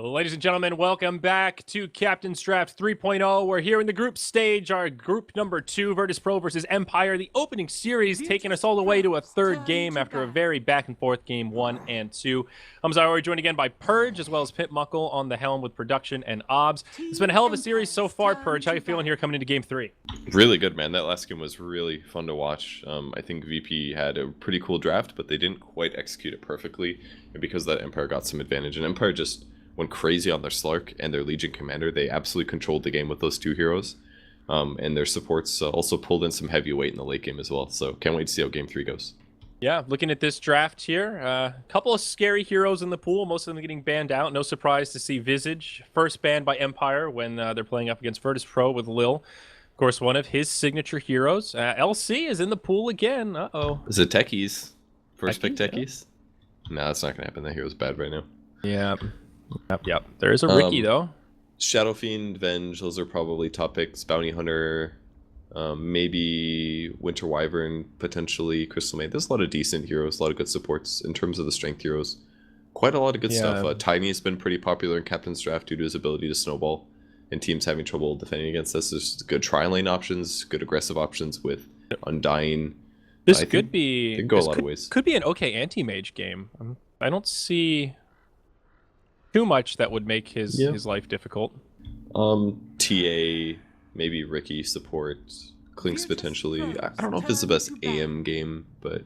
Ladies and gentlemen, welcome back to Captain's Draft 3.0. We're here in the group stage, our group number 2, Virtus.pro versus Empire, the opening series, taking us all the way to a third game after a very back-and-forth game 1 and 2. I'm sorry, we're joined again by Purge, as well as Pit Muckle on the helm with production and obs. It's been a hell of a series so far, Purge. How you feeling here coming into game 3? Really good, man. That last game was really fun to watch. I think VP had a pretty cool draft, but they didn't quite execute it perfectly, and because of that, Empire got some advantage, and Empire just went crazy on their Slark and their Legion Commander. They absolutely controlled the game with those two heroes. And their supports also pulled in some heavyweight in the late game as well. So can't wait to see how game 3 goes. Yeah, looking at this draft here, a couple of scary heroes in the pool, most of them getting banned out. No surprise to see Visage first banned by Empire when they're playing up against Virtus.pro with Lil. Of course, one of his signature heroes. LC is in the pool again. Uh-oh. Is it Techies? First pick Techies? Yeah. No, that's not going to happen. That hero's bad right now. Yeah. Yep. There is a Ricky, though. Shadow Fiend, Venge, those are probably top picks. Bounty Hunter, maybe Winter Wyvern, potentially Crystal Maid. There's a lot of decent heroes, a lot of good supports in terms of the strength heroes. Quite a lot of good stuff. Tiny has been pretty popular in Captain's Draft due to his ability to snowball, and teams having trouble defending against this. There's good tri-lane options, good aggressive options with Undying. This could be... It can go a lot of ways. Could be an okay anti-mage game. I don't see too much that would make his life difficult. TA, maybe Ricky support, Clinks potentially. I don't know if it's the best AM game, but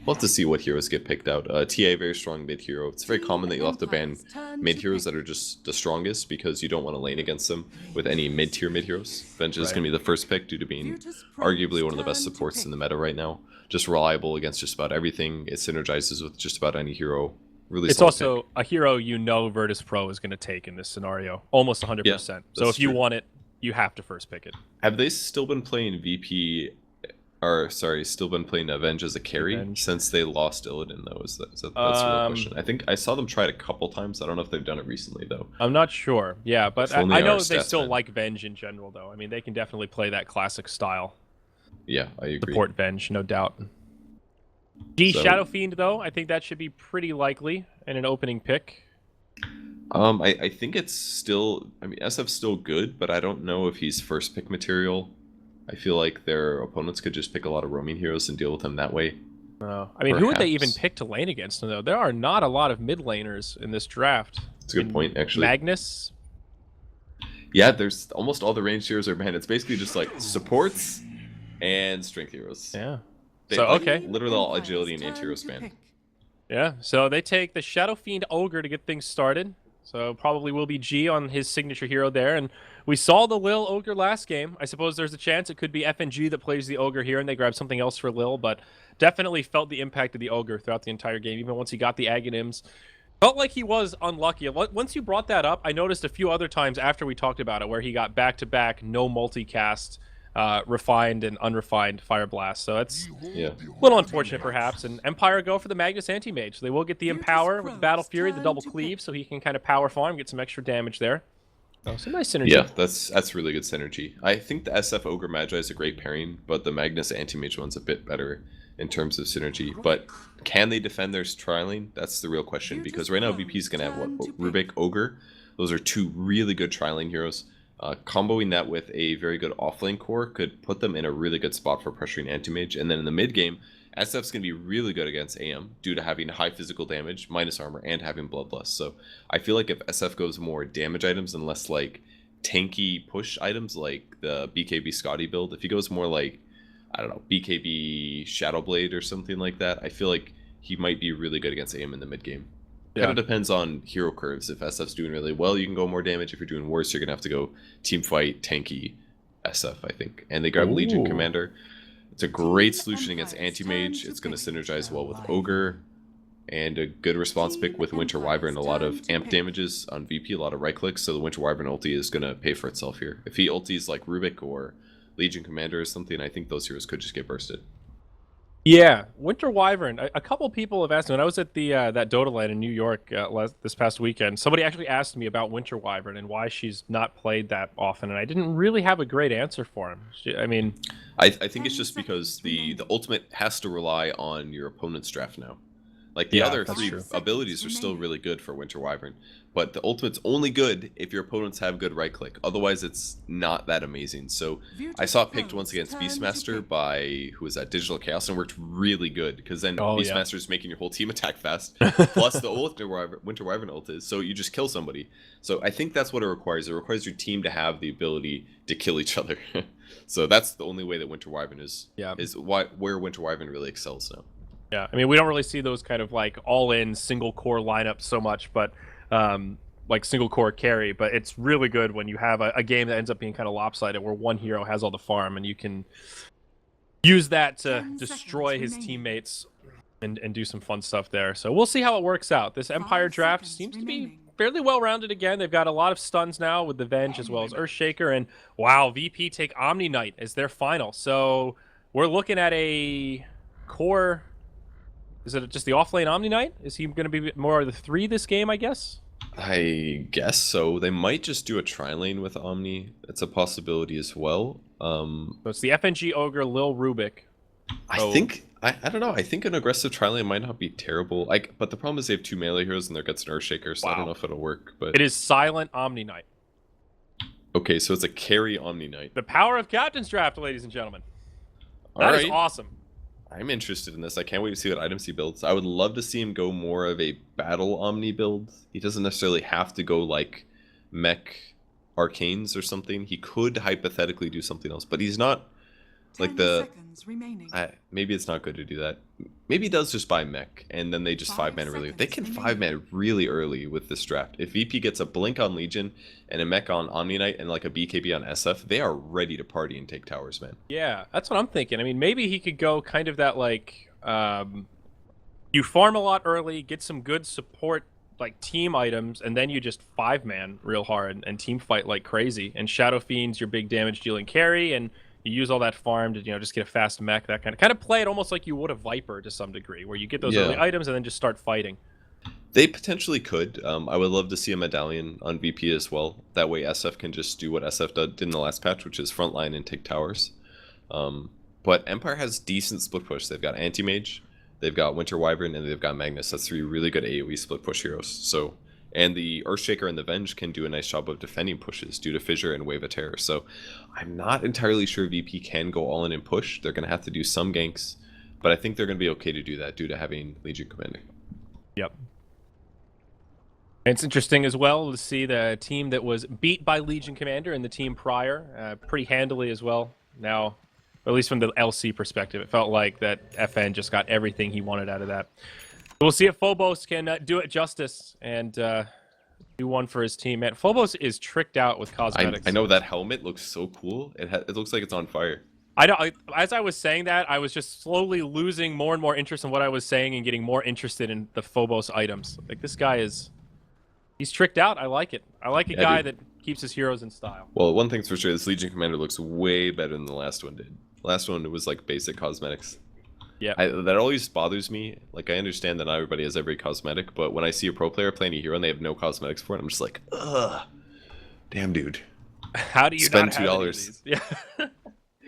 we'll have to see what heroes get picked out. TA, very strong mid hero. It's very common that you'll have to ban mid heroes that are just the strongest because you don't want to lane against them with any mid-tier mid heroes. Venge is going to be the first pick due to being arguably one of the best supports in the meta right now. Just reliable against just about everything. It synergizes with just about any hero. Really it's also a hero Virtus.pro is going to take in this scenario, almost 100%. Yeah, so if you want it, you have to first pick it. Have they still been playing VP, or sorry, still been playing Avenge as a carry since they lost Illidan though? That's the real question. I think I saw them try it a couple times. I don't know if they've done it recently though. I'm not sure. Yeah, but I know they still like Venge in general though. I mean, they can definitely play that classic style. Yeah, I agree. Support Venge, no doubt. Shadow Fiend, though, I think that should be pretty likely in an opening pick. I think it's still... I mean, SF's still good, but I don't know if he's first pick material. I feel like their opponents could just pick a lot of roaming heroes and deal with him that way. I mean, who would they even pick to lane against him, though? There are not a lot of mid laners in this draft. That's a good point, actually. Magnus? Yeah, there's almost all the ranged heroes are banned. It's basically just like supports and strength heroes. Yeah. Literally all agility and anti-hero span. Yeah, so they take the Shadow Fiend Ogre to get things started. So probably will be G on his signature hero there. And we saw the Lil Ogre last game. I suppose there's a chance it could be FNG that plays the Ogre here and they grab something else for Lil. But definitely felt the impact of the Ogre throughout the entire game, even once he got the Aghanims. Felt like he was unlucky. Once you brought that up, I noticed a few other times after we talked about it where he got back-to-back, no multicast, refined and unrefined Fire Blast. So that's a little unfortunate perhaps. And Empire go for the Magnus Anti-Mage. They will get the Empower with Battle Fury, the double cleave, so he can kind of power farm, get some extra damage there. Oh, some nice synergy. Yeah, that's really good synergy. I think the SF Ogre Magi is a great pairing, but the Magnus Anti-Mage one's a bit better in terms of synergy. But can they defend their tri-lane? That's the real question, because right now VP's going to have what? Rubik, Ogre. Those are two really good tri-lane heroes. Comboing that with a very good offlane core could put them in a really good spot for pressuring Anti-Mage. And then in the mid game, SF's going to be really good against AM due to having high physical damage, minus armor, and having Bloodlust. So I feel like if SF goes more damage items and less like tanky push items like the BKB Scotty build, if he goes more like, I don't know, BKB Shadowblade or something like that, I feel like he might be really good against AM in the mid game. Kind of depends on hero curves. If SF's doing really well, you can go more damage. If you're doing worse, you're going to have to go team fight, tanky SF, I think. And they grab Legion Commander. It's a great solution against Anti-Mage. It's going to synergize well with Ogre. And a good response pick with Winter Wyvern. A lot of amp damages on VP, a lot of right clicks. So the Winter Wyvern ulti is going to pay for itself here. If he ultis like Rubik or Legion Commander or something, I think those heroes could just get bursted. Yeah, Winter Wyvern. A couple people have asked me when I was at the that Dota LAN in New York this past weekend. Somebody actually asked me about Winter Wyvern and why she's not played that often, and I didn't really have a great answer for him. I mean, I think it's just because the ultimate has to rely on your opponent's draft now. Like the Yeah, other that's 3 true. abilities are still really good for Winter Wyvern, but the ultimate's only good if your opponents have good right click. Otherwise, it's not that amazing. So I saw it picked once against Beastmaster by who was that, Digital Chaos, and worked really good because then Oh, yeah. Beastmaster's making your whole team attack fast. Plus the Winter Wyvern ult is, so you just kill somebody. So I think that's what it requires. It requires your team to have the ability to kill each other. So that's the only way that Winter Wyvern is where Winter Wyvern really excels now. Yeah, I mean, we don't really see those kind of like all-in single core lineups so much, but like single core carry. But it's really good when you have a game that ends up being kind of lopsided, where one hero has all the farm, and you can use that to destroy his teammates and do some fun stuff there. So we'll see how it works out. This Empire draft seems to be fairly well-rounded again. They've got a lot of stuns now with the Venge as well as Earthshaker, and wow, VP take Omni Knight as their final. So we're looking at a core. Is it just the offlane Omni Knight? Is he going to be more of the 3 this game, I guess? I guess so. They might just do a tri-lane with Omni. It's a possibility as well. So it's the FNG Ogre, Lil Rubik. I think, I don't know, I think an aggressive tri-lane might not be terrible. But the problem is they have 2 melee heroes and there gets an Earthshaker, so I don't know if it'll work. But it is silent Omni Knight. Okay, so it's a carry Omni Knight. The power of Captain's Draft, ladies and gentlemen. That is awesome. I'm interested in this. I can't wait to see what items he builds. I would love to see him go more of a battle Omni build. He doesn't necessarily have to go like mech arcanes or something. He could hypothetically do something else, but he's not like maybe it's not good to do that. Maybe he does just buy mech and then they just 5-man really. They can 5-man really early with this draft. If VP gets a blink on Legion and a mech on Omni Knight and like a BKB on SF, they are ready to party and take towers, man. Yeah, that's what I'm thinking. I mean, maybe he could go kind of that like you farm a lot early, get some good support like team items, and then you just 5-man real hard and team fight like crazy. And Shadow Fiend's your big damage dealing carry, and you use all that farm to, just get a fast mech, that kind of play it almost like you would a Viper to some degree, where you get those early items and then just start fighting. They potentially could. I would love to see a medallion on VP as well. That way SF can just do what SF did in the last patch, which is frontline and take towers. But Empire has decent split push. They've got Anti-Mage, they've got Winter Wyvern, and they've got Magnus. That's 3 really good AoE split push heroes. So, and the Earthshaker and the Venge can do a nice job of defending pushes due to Fissure and Wave of Terror. So I'm not entirely sure VP can go all in and push. They're going to have to do some ganks, but I think they're going to be okay to do that due to having Legion Commander. Yep. It's interesting as well to see the team that was beat by Legion Commander and the team prior pretty handily as well. Now, at least from the LC perspective, it felt like that FN just got everything he wanted out of that. We'll see if Phobos can do it justice and do one for his team. Man, Phobos is tricked out with cosmetics. I know that helmet looks so cool. It looks like it's on fire. I know. As I was saying that, I was just slowly losing more and more interest in what I was saying and getting more interested in the Phobos items. Like, this guy is... He's tricked out. I like it. I like a guy that keeps his heroes in style. Well, one thing's for sure, this Legion Commander looks way better than the last one did. Last one, it was like basic cosmetics. Yeah, that always bothers me. Like, I understand that not everybody has every cosmetic, but when I see a pro player playing a hero and they have no cosmetics for it, I'm just like, ugh, damn, dude. How do you spend not have $2? Yeah,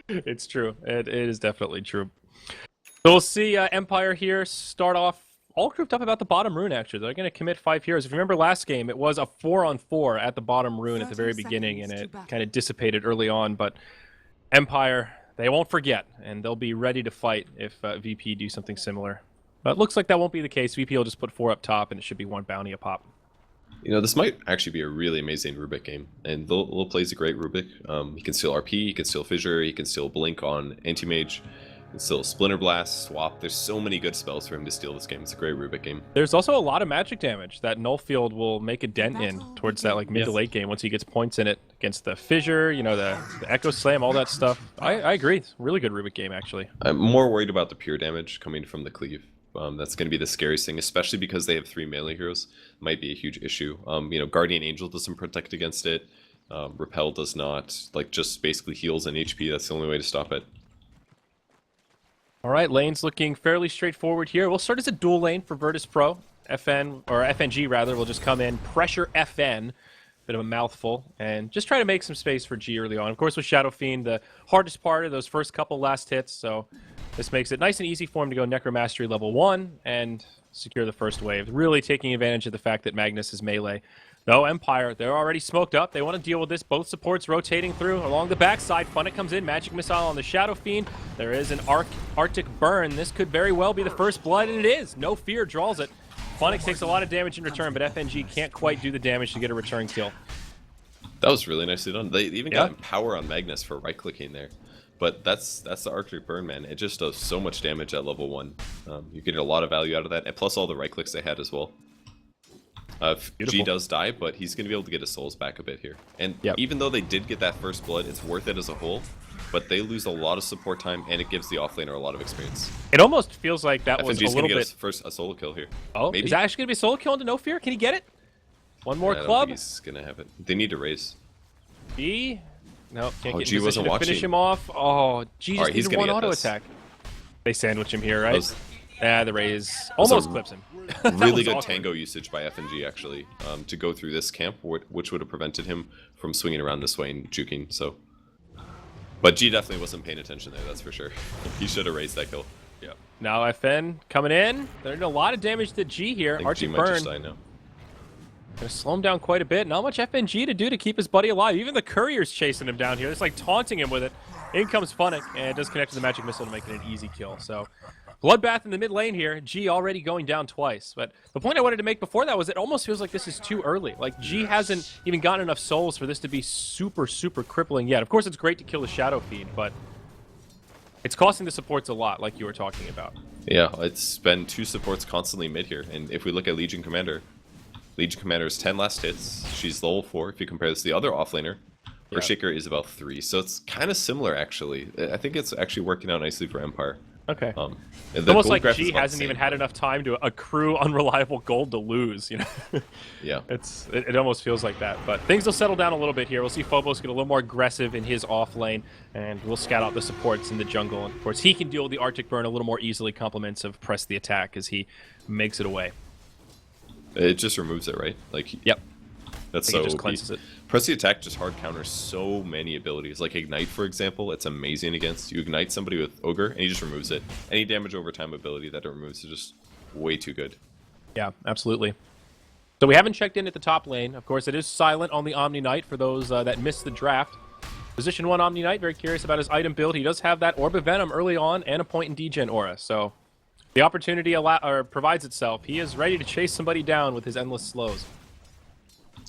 it's true. It is definitely true. So we'll see Empire here start off all grouped up about the bottom rune. Actually, they're going to commit 5 heroes. If you remember last game, it was a 4-on-4 at the bottom rune at the very beginning, and it kind of dissipated early on. But Empire, they won't forget, and they'll be ready to fight if VP do something similar. But it looks like that won't be the case. VP will just put 4 up top, and it should be 1 bounty a pop. This might actually be a really amazing Rubik game. And Lil plays a great Rubik. He can steal RP, he can steal Fissure, he can steal Blink on Anti-Mage, he can steal Splinter Blast, Swap. There's so many good spells for him to steal this game. It's a great Rubik game. There's also a lot of magic damage that Nullfield will make a dent in towards that mid to late game once he gets points in it against the Fissure, the Echo Slam, all that stuff. I agree. It's a really good Rubik game, actually. I'm more worried about the pure damage coming from the Cleave. That's going to be the scariest thing, especially because they have 3 melee heroes. Might be a huge issue. Guardian Angel doesn't protect against it. Repel does not. Just basically heals and HP. That's the only way to stop it. All right, lane's looking fairly straightforward here. We'll start as a dual lane for Virtus.pro. FN, or FNG rather, will just come in, pressure FN, bit of a mouthful, and just try to make some space for G early on. Of course, with Shadow Fiend, the hardest part of those first couple last hits, so This makes it nice and easy for him to go Necromastery level 1 and secure the first wave, really taking advantage of the fact that Magnus is melee. Though Empire, they're already smoked up. They want to deal with this. Both supports rotating through along the backside. Funnick comes in, Magic Missile on the Shadow Fiend. There is an Arctic Burn. This could very well be the first blood, and it is. No Fear draws it. Funnick takes a lot of damage in return, but FNG can't quite do the damage to get a return kill. That was really nicely done. They even got Empower on Magnus for right-clicking there. But that's the Arctic Burn, man. It just does so much damage at level 1. You get a lot of value out of that, and plus all the right-clicks they had as well. G does die, but he's going to be able to get his souls back a bit here. And even though they did get that first blood, it's worth it as a whole. But they lose a lot of support time, and it gives the offlaner a lot of experience. It almost feels like that was a little bit... FNG's a solo kill here. Oh, maybe? Is that actually going to be a solo kill into No Fear? Can he get it? One more club? I don't think he's going to have it. They need to raise. G? No, can't get G in wasn't to watching. finish him off. Oh, G just needed one auto this. attack. They sandwich him here, right? The raise almost clips him. Really good tango usage by FNG, actually, to go through this camp, which would have prevented him from swinging around this way and juking, so... But G definitely wasn't paying attention there, that's for sure. He should have raised that kill. Yep. Now FN coming in. They're doing a lot of damage to G here. I think Archie G might Burn. just die now. Gonna slow him down quite a bit. Not much FNG to do to keep his buddy alive. Even the courier's chasing him down here. It's like taunting him with it. In comes Funnick, and it does connect to the Magic Missile to make it an easy kill. So, bloodbath in the mid lane here. G already going down twice. But the point I wanted to make before that was it almost feels like this is too early. Like, G hasn't even gotten enough souls for this to be super, super crippling yet. Of course, it's great to kill the Shadow Fiend, but it's costing the supports a lot, like you were talking about. Yeah, it's been 2 supports constantly mid here. And if we look at Legion Commander's 10 last hits. She's level 4 if you compare this to the other offlaner. Earthshaker is about 3, so it's kind of similar, actually. I think it's actually working out nicely for Empire. Okay. It's almost like G hasn't even had enough time to accrue unreliable gold to lose, you know? Yeah. It almost feels like that. But things will settle down a little bit here. We'll see Phobos get a little more aggressive in his off lane, and we'll scout out the supports in the jungle. And of course, he can deal with the Arctic Burn a little more easily, compliments of Press the Attack as he makes it away. It just removes it, right? Like, yep. That's so OP. just cleanses it. Press the Attack just hard counters so many abilities. Like Ignite, for example, it's amazing against. You ignite somebody with Ogre, and he just removes it. Any damage over time ability that it removes is just way too good. Yeah, absolutely. So we haven't checked in at the top lane. Of course, it is silent on the Omni Knight for those that missed the draft. Position 1 Omni Knight, very curious about his item build. He does have that Orb of Venom early on and a point in degen aura, so the opportunity provides itself. He is ready to chase somebody down with his endless slows.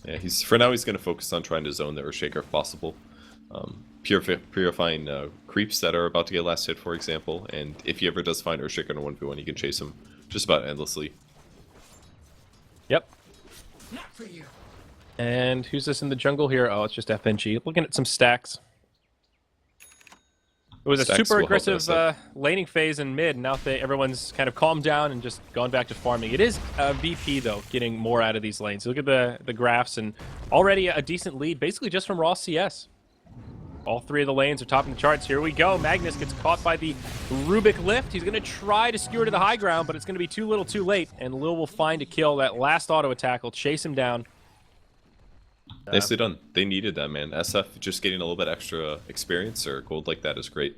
Yeah, for now he's going to focus on trying to zone the Earthshaker if possible. Purifying creeps that are about to get last hit, for example, and if he ever does find Earthshaker in a 1v1, he can chase him just about endlessly. Yep. Not for you. And who's this in the jungle here? Oh, it's just FNG. Looking at some stacks. It was a super aggressive laning phase in mid, and now everyone's kind of calmed down and just gone back to farming. It is VP, though, getting more out of these lanes. Look at the graphs, and already a decent lead, basically just from raw CS. All 3 of the lanes are topping the charts. Here we go. Magnus gets caught by the Rubik lift. He's going to try to skewer to the high ground, but it's going to be too little too late, and Lil will find a kill. That last auto attack will chase him down. Nicely done. They needed that, man. SF just getting a little bit extra experience or gold like that is great.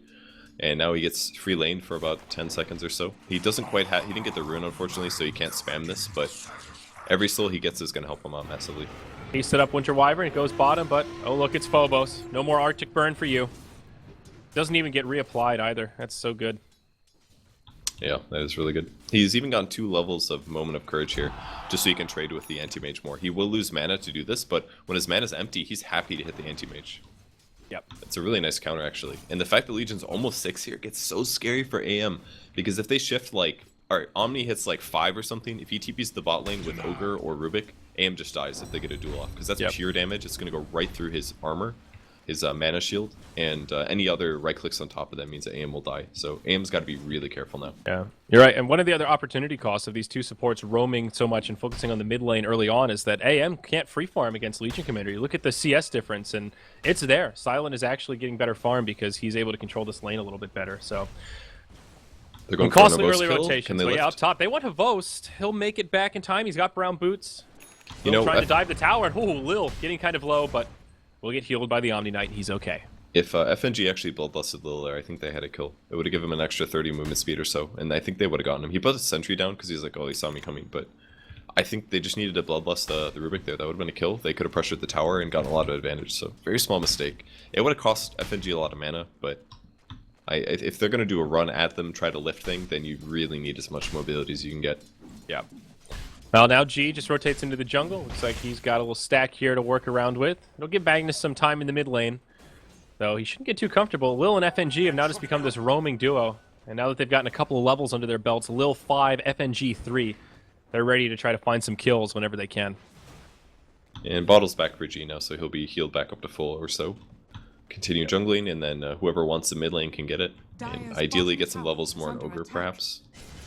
And now he gets free lane for about 10 seconds or so. He doesn't quite he didn't get the rune, unfortunately, so he can't spam this, but every soul he gets is going to help him out massively. He set up Winter Wyvern, it goes bottom, but oh look, it's Phobos. No more Arctic Burn for you. Doesn't even get reapplied either. That's so good. Yeah, that is really good. He's even gotten 2 levels of Moment of Courage here, just so he can trade with the Anti-Mage more. He will lose mana to do this, but when his mana is empty, he's happy to hit the Anti-Mage. Yep. It's a really nice counter, actually. And the fact that Legion's almost 6 here gets so scary for AM, because if they shift, like, alright, Omni hits like 5 or something, if he TPs the bot lane with Ogre or Rubik, AM just dies if they get a duel off, because that's pure damage. It's going to go right through his armor, his mana shield, and any other right clicks on top of that means that AM will die. So AM's got to be really careful now. Yeah, you're right. And one of the other opportunity costs of these 2 supports roaming so much and focusing on the mid lane early on is that AM can't free farm against Legion Commander. You look at the CS difference, and it's there. Silent is actually getting better farm because he's able to control this lane a little bit better. So they're going costly early kill. rotation. So yeah, up top they want Havost. He'll make it back in time. He's got brown boots. You know, trying to dive the tower. Ooh, Lil getting kind of low, but will get healed by the Omni Knight. He's okay. If FNG actually bloodlusted Lil there, I think they had a kill. It would have given him an extra 30 movement speed or so, and I think they would have gotten him. He put a sentry down because he's like, oh, he saw me coming, but I think they just needed to bloodlust the Rubik there. That would have been a kill. They could have pressured the tower and gotten a lot of advantage, so very small mistake. It would have cost FNG a lot of mana, but if they're going to do a run at them, try to lift thing, then you really need as much mobility as you can get. Yeah. Well, now G just rotates into the jungle. Looks like he's got a little stack here to work around with. It'll give Magnus some time in the mid lane. Though he shouldn't get too comfortable. Lil and FNG have now just become this roaming duo. And now that they've gotten a couple of levels under their belts, Lil 5, FNG 3, they're ready to try to find some kills whenever they can. And Bottle's back for G now, so he'll be healed back up to full or so. Continue jungling, and then whoever wants the mid lane can get it. And ideally get some levels more in Ogre, perhaps.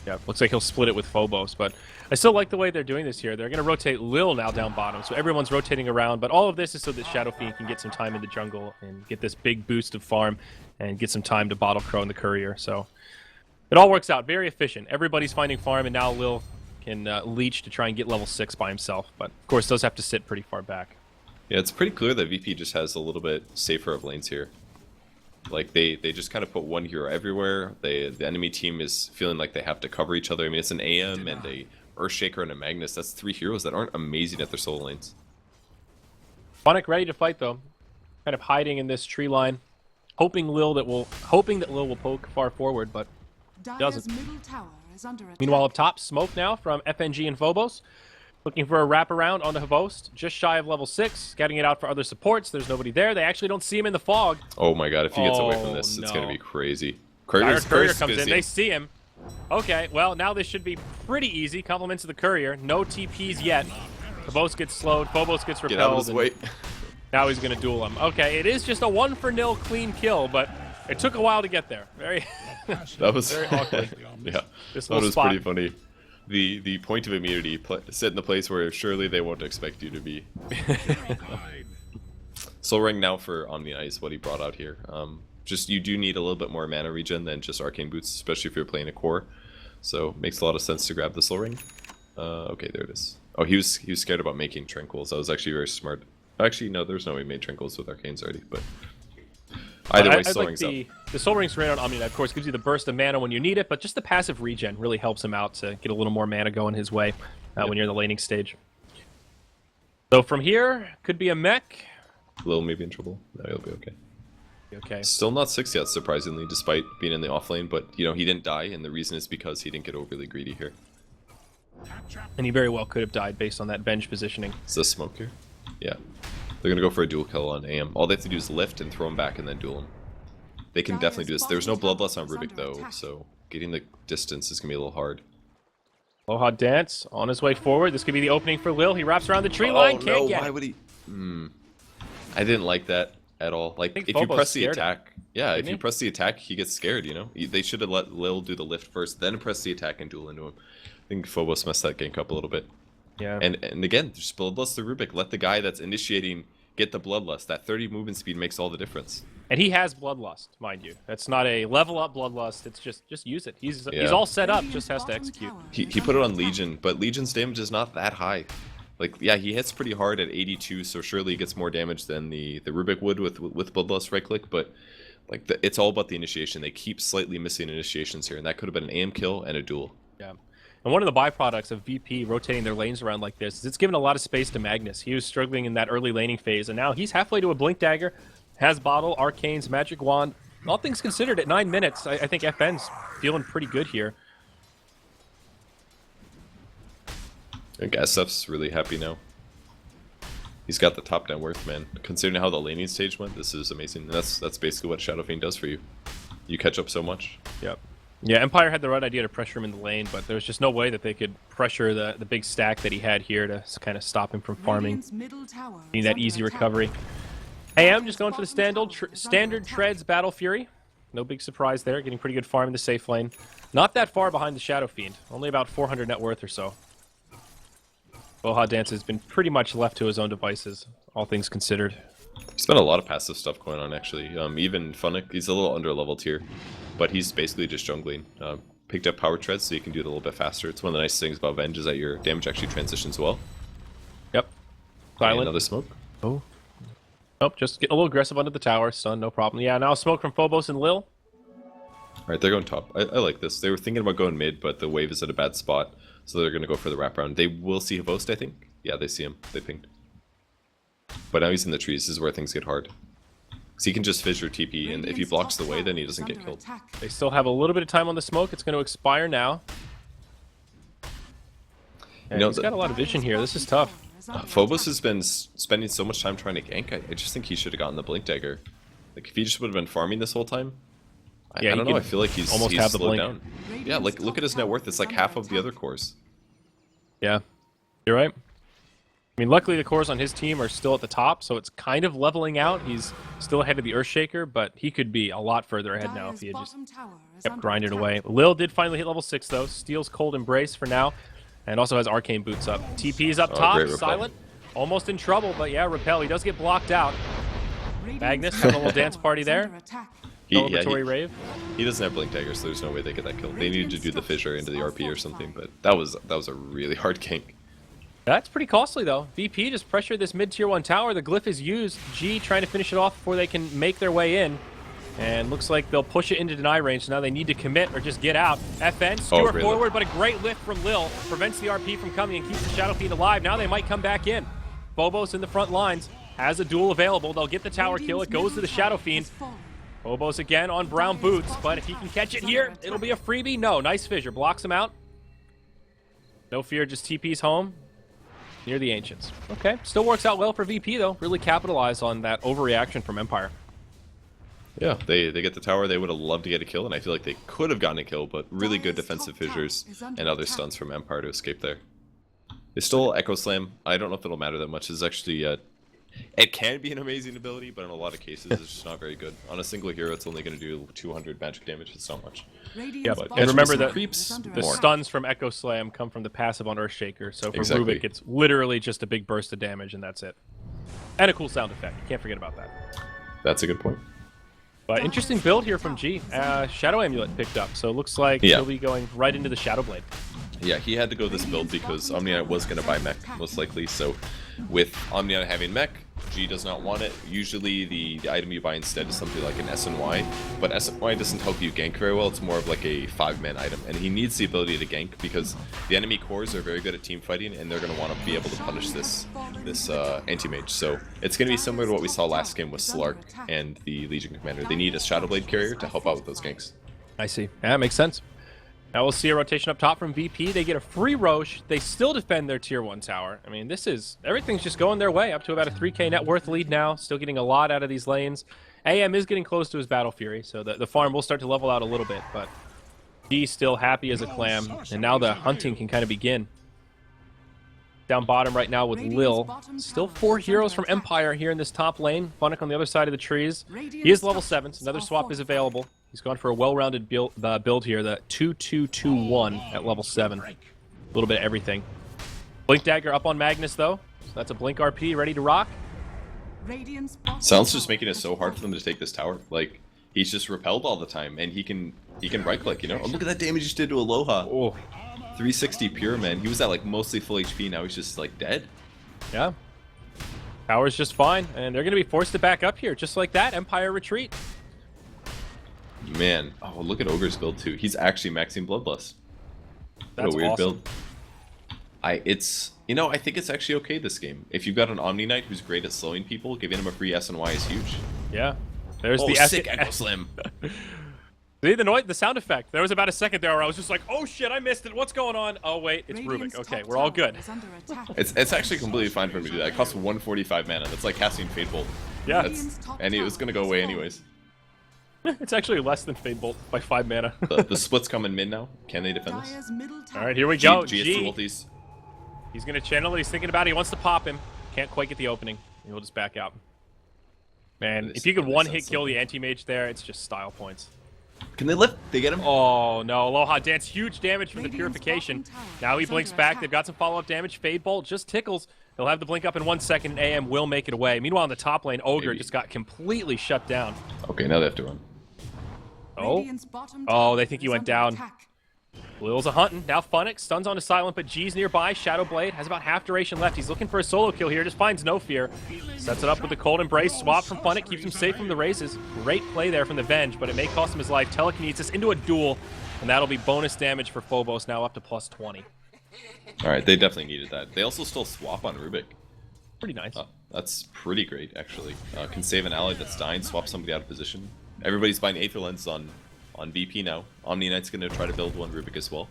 Yeah, looks like he'll split it with Phobos, but I still like the way they're doing this here. They're going to rotate Lil now down bottom, so everyone's rotating around, but all of this is so that Shadow Fiend can get some time in the jungle and get this big boost of farm and get some time to bottle Crow and the Courier, so it all works out. Very efficient. Everybody's finding farm, and now Lil can leech to try and get level 6 by himself, but of course does have to sit pretty far back. Yeah, it's pretty clear that VP just has a little bit safer of lanes here. Like, they just kind of put one hero everywhere. The enemy team is feeling like they have to cover each other. I mean, it's an AM and a Earthshaker and a Magnus. That's 3 heroes that aren't amazing at their solo lanes. Phonic ready to fight, though. Kind of hiding in this tree line. Hoping that Lil will poke far forward, but doesn't. Meanwhile, up top, smoke now from FNG and Phobos. Looking for a wraparound on the Havost, just shy of level 6, scouting it out for other supports. There's nobody there. They actually don't see him in the fog. Oh my god, if he gets away from this, it's going to be crazy. Courier comes in. They see him. Okay, well, now this should be pretty easy. Compliments to the Courier. No TPs yet. Havost gets slowed. Phobos gets repelled. Get out of his way. Now he's going to duel him. Okay, it is just a 1-for-0 clean kill, but it took a while to get there. That was very awkward. Yeah, that was pretty funny. The point of immunity sit in the place where surely they won't expect you to be. Soul Ring now for Omni Knight is what he brought out here. Just you do need a little bit more mana regen than just Arcane Boots, especially if you're playing a core. So makes a lot of sense to grab the Soul Ring. Okay, there it is. Oh, he was scared about making Tranquils. That was actually very smart. Actually, no, there's no way he made Tranquils with Arcanes already, but either way, Soul Ring's up. The Soul Ring's ran on Omni Knight, of course, gives you the burst of mana when you need it, but just the passive regen really helps him out to get a little more mana going his way when you're in the laning stage. So from here, could be a mech. Lil may be in trouble. No, he'll be okay. Okay. Still not 6 yet, surprisingly, despite being in the off lane, but, you know, he didn't die, and the reason is because he didn't get overly greedy here. And he very well could have died based on that bench positioning. Is this smoke here? Yeah. They're going to go for a dual kill on AM. All they have to do is lift and throw him back and then duel him. They can definitely do this. There's no bloodlust on Rubik, though, so getting the distance is going to be a little hard. Aloha Dance on his way forward. This could be the opening for Lil. He wraps around the tree line. Can't get why it. Would he? I didn't like that at all. Like, if you press the attack, if you press the attack, he gets scared, you know? They should have let Lil do the lift first, then press the attack and duel into him. I think Phobos messed that gank up a little bit. Yeah. And again, just bloodlust the Rubik. Let the guy that's initiating get the bloodlust. That 30 movement speed makes all the difference. And he has bloodlust, mind you. That's not a level up bloodlust. It's just use it. He's all set up. Just has to execute. He put it on Legion, but Legion's damage is not that high. Like, yeah, he hits pretty hard at 82, so surely he gets more damage than the Rubik would with bloodlust right click. But like, it's all about the initiation. They keep slightly missing initiations here, and that could have been an AM kill and a duel. Yeah. And one of the byproducts of VP rotating their lanes around like this is it's given a lot of space to Magnus. He was struggling in that early laning phase, and now he's halfway to a Blink Dagger, has Bottle, Arcane's Magic Wand. All things considered, at 9 minutes, I think FN's feeling pretty good here. I think SF's really happy now. He's got the top net worth, man. Considering how the laning stage went, this is amazing. And that's basically what Shadow Fiend does for you. You catch up so much. Yep. Yeah, Empire had the right idea to pressure him in the lane, but there was just no way that they could pressure the big stack that he had here to kind of stop him from farming. Need that easy recovery. AM just going for the standard treads Battle Fury. No big surprise there, getting pretty good farm in the safe lane. Not that far behind the Shadow Fiend, only about 400 net worth or so. Boha Dance has been pretty much left to his own devices, all things considered. He's got a lot of passive stuff going on, actually. Even Phonic, he's a little under-leveled here, but he's basically just jungling. Picked up Power Treads so you can do it a little bit faster. It's one of the nice things about Venge is that your damage actually transitions well. Yep. Silent. Another smoke. Oh. Nope, just getting a little aggressive under the tower. Stun, no problem. Yeah, now smoke from Phobos and Lil. Alright, they're going top. I like this. They were thinking about going mid, but the wave is at a bad spot, so they're going to go for the wraparound. They will see Havost, I think. Yeah, they see him. They pinged. But now he's in the trees. This is where things get hard. Because he can just fissure TP, and if he blocks the way, then he doesn't get killed. They still have a little bit of time on the smoke. It's going to expire now. And he's got a lot of vision here. This is tough. Phobos has been spending so much time trying to gank. I just think he should have gotten the Blink Dagger. Like, if he just would have been farming this whole time, I don't know. I feel like he's have the slowed blink. down. Yeah, like, look at his net worth. It's like half of the other cores. Yeah, you're right. I mean, luckily the cores on his team are still at the top, so it's kind of leveling out. He's still ahead of the Earthshaker, but he could be a lot further ahead now if he had just kept grinding away. Lil did finally hit level 6, though. Steals Cold Embrace for now, and also has Arcane Boots up. TP's up top, Silent. Almost in trouble, but yeah, Repel. He does get blocked out. Magnus having a little dance party there. Celebratory rave. He doesn't have Blink Dagger, so there's no way they get that kill. They needed to do the fissure into the RP or something, but that was a really hard gank. That's pretty costly, though. VP just pressured this mid-tier 1 tower. The glyph is used. G trying to finish it off before they can make their way in. And looks like they'll push it into deny range, so now they need to commit or just get out. FN, skewer forward, but a great lift from Lil. Prevents the RP from coming and keeps the Shadow Fiend alive. Now they might come back in. Phobos in the front lines. Has a duel available. They'll get the tower kill. It goes to the Shadow Fiend. Phobos again on brown boots, but if he can catch it here, it'll be a freebie. No, nice fissure. Blocks him out. No fear, just TP's home. Near the Ancients. Okay, still works out well for VP, though. Really capitalize on that overreaction from Empire. Yeah, they get the tower. They would have loved to get a kill, and I feel like they could have gotten a kill, but really good defensive fissures and other stuns from Empire to escape there. They stole Echo Slam. I don't know if it'll matter that much. It's actually, it can be an amazing ability, but in a lot of cases, it's just not very good. On a single hero, it's only going to do 200 magic damage. It's not much. Yeah, and remember that the stuns from Echo Slam come from the passive on Earthshaker, so for Rubik, it's literally just a big burst of damage, and that's it. And a cool sound effect. You can't forget about that. That's a good point. But interesting build here from G. Shadow Amulet picked up, so it looks like he'll be going right into the Shadow Blade. Yeah, he had to go this build because Omniite was going to buy mech, most likely. So with Omniite having mech, G does not want it. Usually the item you buy instead is something like an SNY, but SNY doesn't help you gank very well. It's more of like a 5-man item, and he needs the ability to gank because the enemy cores are very good at team fighting, and they're going to want to be able to punish this anti-mage. So it's going to be similar to what we saw last game with Slark and the Legion Commander. They need a Shadow Blade carrier to help out with those ganks. I see. Yeah, that makes sense. Now we'll see a rotation up top from VP. They get a free Roche. They still defend their tier 1 tower. I mean, everything's just going their way. Up to about a 3k net worth lead now. Still getting a lot out of these lanes. AM is getting close to his Battle Fury, so the farm will start to level out a little bit, but G's still happy as a clam, and now the hunting can kind of begin. Down bottom right now with Lil. Still 4 heroes from Empire here in this top lane. Funnick on the other side of the trees. He is level 7, so another swap is available. He's gone for a well-rounded build here, the 2-2-2-1 at level 7. A little bit of everything. Blink Dagger up on Magnus, though. So that's a Blink RP ready to rock. Sounds just making it so hard for them to take this tower. Like, he's just repelled all the time, and he can right-click, you know? Oh, look at that damage he just did to Aloha. Oh. 360 pure, man. He was at, like, mostly full HP. Now he's just, like, dead. Yeah. Tower's just fine, and they're going to be forced to back up here. Just like that, Empire retreat. Man, oh, look at Ogre's build too. He's actually maxing Bloodlust. What a weird build. I think it's actually okay this game. If you've got an Omni Knight who's great at slowing people, giving him a free SNY is huge. Yeah. There's the sick Echo Slam. See the sound effect. There was about a second there where I was just like, oh shit, I missed it. What's going on? Oh wait, it's Rubik. Okay, we're all good. It's actually completely fine for me to do that. It costs 145 mana. That's like casting Fade Bolt. Yeah. And it was going to go away anyways. It's actually less than Fade Bolt by 5 mana. the split's coming mid now. Can they defend this? Alright, here we go. G. He's going to channel it. He's thinking about it. He wants to pop him. Can't quite get the opening. He'll just back out. Man, if you could one-hit kill the anti-mage there, it's just style points. Can they lift? They get him? Oh, no. Aloha Dance. Huge damage from the Purification. Now he blinks back. They've got some follow-up damage. Fade Bolt just tickles. He'll have the blink up in 1 second, and AM will make it away. Meanwhile, in the top lane, Ogre just got completely shut down. Okay, now they have to run. Oh, they think he went down. Lil's a hunting. Now Funnick stuns onto Silent, but G's nearby. Shadow Blade has about half duration left. He's looking for a solo kill here. Just finds no fear. Sets it up with the Cold Embrace. Swap from Funnick. Keeps him safe from the raises. Great play there from the Venge, but it may cost him his life. Telekinesis into a duel, and that'll be bonus damage for Phobos, now up to plus 20. All right, they definitely needed that. They also stole swap on Rubik. Pretty nice. That's pretty great, actually. Can save an ally that's dying, swap somebody out of position. Everybody's buying Aether Lens on VP now. Omni Knight's going to try to build one Rubik as well.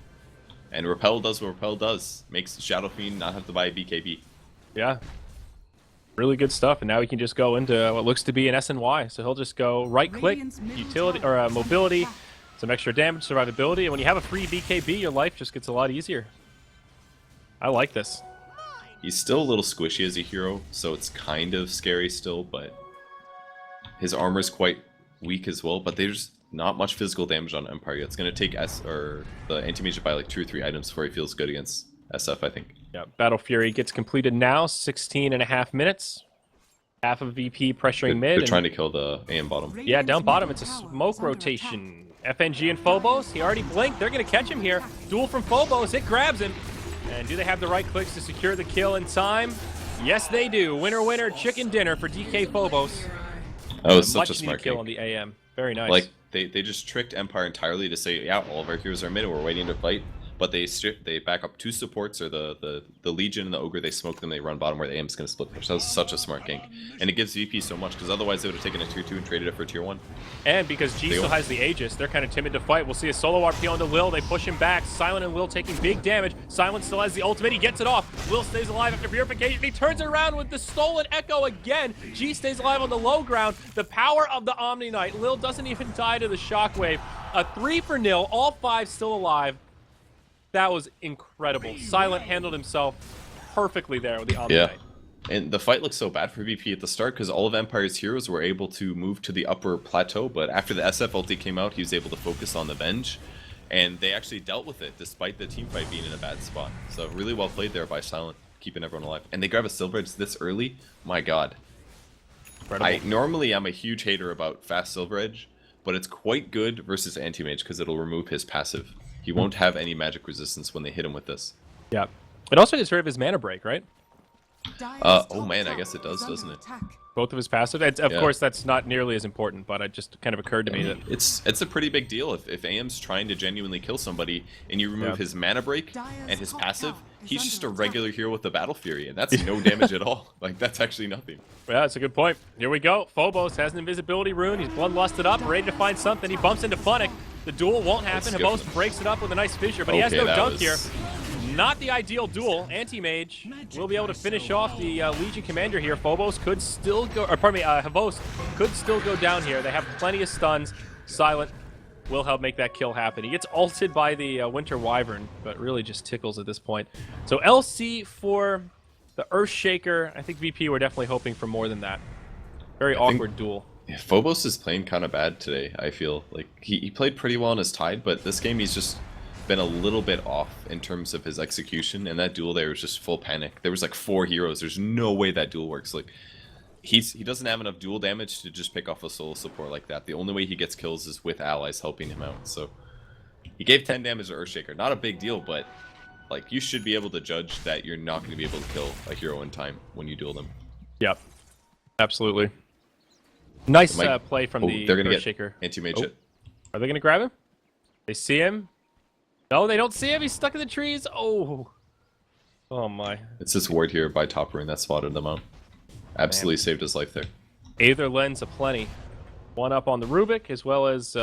And Repel does what Repel does. Makes Shadow Fiend not have to buy a BKB. Yeah. Really good stuff. And now he can just go into what looks to be an SNY. So he'll just go right-click, utility or mobility, some extra damage, survivability. And when you have a free BKB, your life just gets a lot easier. I like this. He's still a little squishy as a hero, so it's kind of scary still, but his armor's quite weak as well. But there's not much physical damage on Empire yet. It's going to take the Anti-Mage to buy like 2 or 3 items before he feels good against SF, I think. Yeah, Battle Fury gets completed now, 16.5 minutes. Half of VP pressuring mid. They're trying to kill the AM bottom. Yeah, down bottom, it's a smoke rotation. FNG and Phobos, he already blinked. They're going to catch him here. Duel from Phobos, it grabs him. And do they have the right clicks to secure the kill in time? Yes, they do. Winner, winner, chicken dinner for DK Phobos. That was such a smart kill kill on the AM. Very nice. Like, they just tricked Empire entirely to say, yeah, all of our heroes are mid and we're waiting to fight. But they back up 2 supports, or the Legion and the Ogre, they smoke them, they run bottom where the AM is going to split push. That was such a smart gank. And it gives VP so much, because otherwise they would have taken a tier 2 and traded it for tier 1. And because G still has the Aegis, they're kind of timid to fight. We'll see a solo RP onto Lil. They push him back. Silent and Lil taking big damage. Silent still has the ultimate. He gets it off. Lil stays alive after purification. He turns it around with the stolen Echo again. G stays alive on the low ground. The power of the Omni Knight. Lil doesn't even die to the shockwave. A 3-0. All 5 still alive. That was incredible. Silent handled himself perfectly there with the Omni Knight. And the fight looked so bad for VP at the start because all of Empire's heroes were able to move to the upper plateau, but after the SF ulti came out, he was able to focus on the Venge, and they actually dealt with it despite the team fight being in a bad spot. So really well played there by Silent, keeping everyone alive. And they grab a Silver Edge this early? My god. Normally I'm a huge hater about fast Silver Edge, but it's quite good versus Anti-Mage because it'll remove his passive. He won't have any magic resistance when they hit him with this. Yeah. It also gets rid of his mana break, right? Oh man, I guess it does, doesn't it? Both of his passive. Of course, that's not nearly as important, but it just kind of occurred to me that it's a pretty big deal if AM's trying to genuinely kill somebody and you remove his mana break and his passive. He's just a regular hero with the Battle Fury, and that's no damage at all. Like, that's actually nothing. Yeah, that's a good point. Here we go. Phobos has an invisibility rune. He's bloodlusted up, ready to find something. He bumps into Funnick. The duel won't happen. Phobos breaks it up with a nice fissure, but he has no dunk here. Not the ideal duel. Anti-Mage will be able to finish off the Legion Commander here. Phobos could still go, or pardon me, Havos could still go down here. They have plenty of stuns. Silent will help make that kill happen. He gets ulted by the Winter Wyvern, but really just tickles at this point. So LC for the Earthshaker. I think VP were definitely hoping for more than that. Very awkward duel. Yeah, Phobos is playing kind of bad today, I feel. Like, he played pretty well in his Tide, but this game he's just been a little bit off in terms of his execution, and that duel there was just full panic. There was like 4 heroes. There's no way that duel works. Like, he doesn't have enough duel damage to just pick off a solo support like that. The only way he gets kills is with allies helping him out. So he gave 10 damage to Earthshaker. Not a big deal, but like, you should be able to judge that you're not going to be able to kill a hero in time when you duel them. Yep, absolutely. Nice play from the they're gonna Earthshaker. Get anti-mage it. Are they going to grab him? They see him? No, they don't see him. He's stuck in the trees. Oh. Oh, my. It's this ward here by top rune that spotted them out. Absolutely saved his life there. Aether Lens aplenty. One up on the Rubik, as well as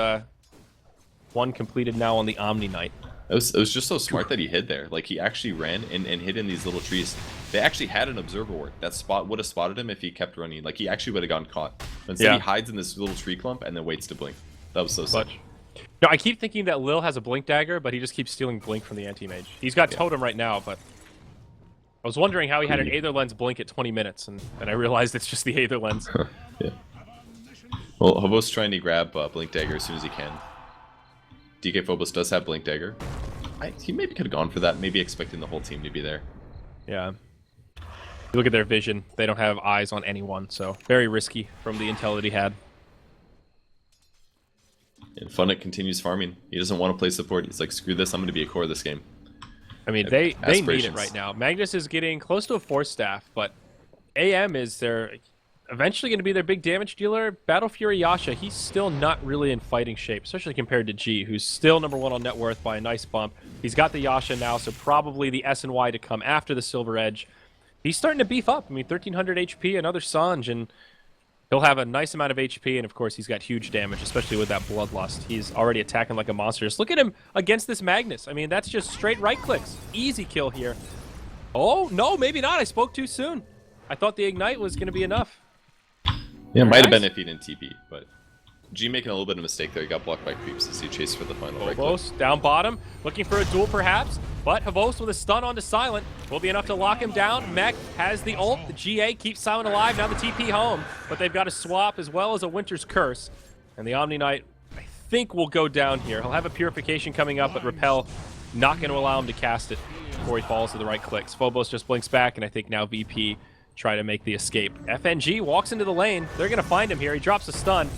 one completed now on the Omni Knight. It was just so smart that he hid there. Like, he actually ran and hid in these little trees. They actually had an observer ward. That spot would have spotted him if he kept running. Like, he actually would have gotten caught. Instead, he hides in this little tree clump and then waits to blink. That was so sick. No, I keep thinking that Lil has a Blink Dagger, but he just keeps stealing Blink from the Anti-Mage. He's got Totem right now, but I was wondering how he had an Aether Lens blink at 20 minutes, and then I realized it's just the Aether Lens. Yeah. Well, Phobos trying to grab Blink Dagger as soon as he can. DK Phobos does have Blink Dagger. He maybe could have gone for that, maybe expecting the whole team to be there. Yeah. You look at their vision, they don't have eyes on anyone, so very risky from the intel that he had. And Funnick continues farming. He doesn't want to play support. He's like, screw this, I'm going to be a core this game. I mean, they need it right now. Magnus is getting close to a 4-staff, but AM is eventually going to be their big damage dealer. Battle Fury Yasha, he's still not really in fighting shape, especially compared to G, who's still #1 on net worth by a nice bump. He's got the Yasha now, so probably the S and Y to come after the Silver Edge. He's starting to beef up. I mean, 1,300 HP, another Sanj, and he'll have a nice amount of HP, and of course he's got huge damage, especially with that Bloodlust. He's already attacking like a monster. Just look at him against this Magnus. I mean, that's just straight right clicks. Easy kill here. Oh, no, maybe not. I spoke too soon. I thought the Ignite was going to be enough. Yeah, might have been if he didn't TP, but G making a little bit of a mistake there. He got blocked by creeps as he chased for the final right click. Havos down bottom, looking for a duel perhaps, but Havos with a stun onto Silent will be enough to lock him down. Mech has the ult, the GA keeps Silent alive, now the TP home, but they've got a swap as well as a Winter's Curse. And the Omni Knight, I think, will go down here. He'll have a Purification coming up, but Repel not going to allow him to cast it before he falls to the right clicks. Phobos just blinks back, and I think now VP try to make the escape. FNG walks into the lane. They're going to find him here. He drops a stun.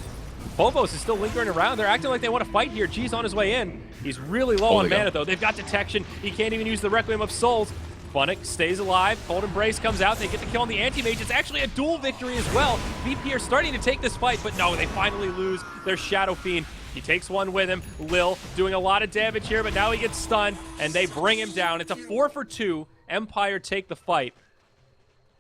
Phobos is still lingering around. They're acting like they want to fight here. G's on his way in. He's really low on mana, though. They've got detection. He can't even use the Requiem of Souls. Funnick stays alive. Cold Embrace comes out. They get the kill on the Anti-Mage. It's actually a dual victory as well. VP are starting to take this fight, but no, they finally lose their Shadow Fiend. He takes one with him. Lil doing a lot of damage here, but now he gets stunned, and they bring him down. It's a 4-for-2. Empire take the fight.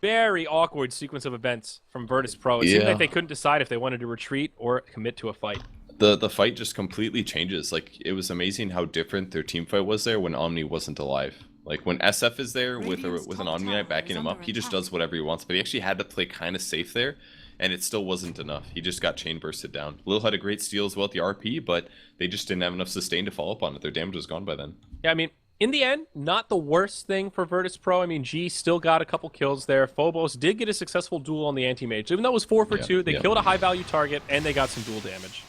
Very awkward sequence of events from Virtus.pro. It seemed like they couldn't decide if they wanted to retreat or commit to a fight. The fight just completely changes. Like, it was amazing how different their team fight was there when Omni wasn't alive. Like, when SF is there with an Omni Knight backing him up, he just does whatever he wants, but he actually had to play kind of safe there, and it still wasn't enough. He just got chain bursted down. Lil had a great steal as well at the RP, but they just didn't have enough sustain to follow up on it. Their damage was gone by then. Yeah, I mean, in the end, not the worst thing for Virtus.pro. I mean, G still got a couple kills there. Phobos did get a successful duel on the Anti-Mage. Even though it was 4-for-2, they killed a high-value target, and they got some duel damage.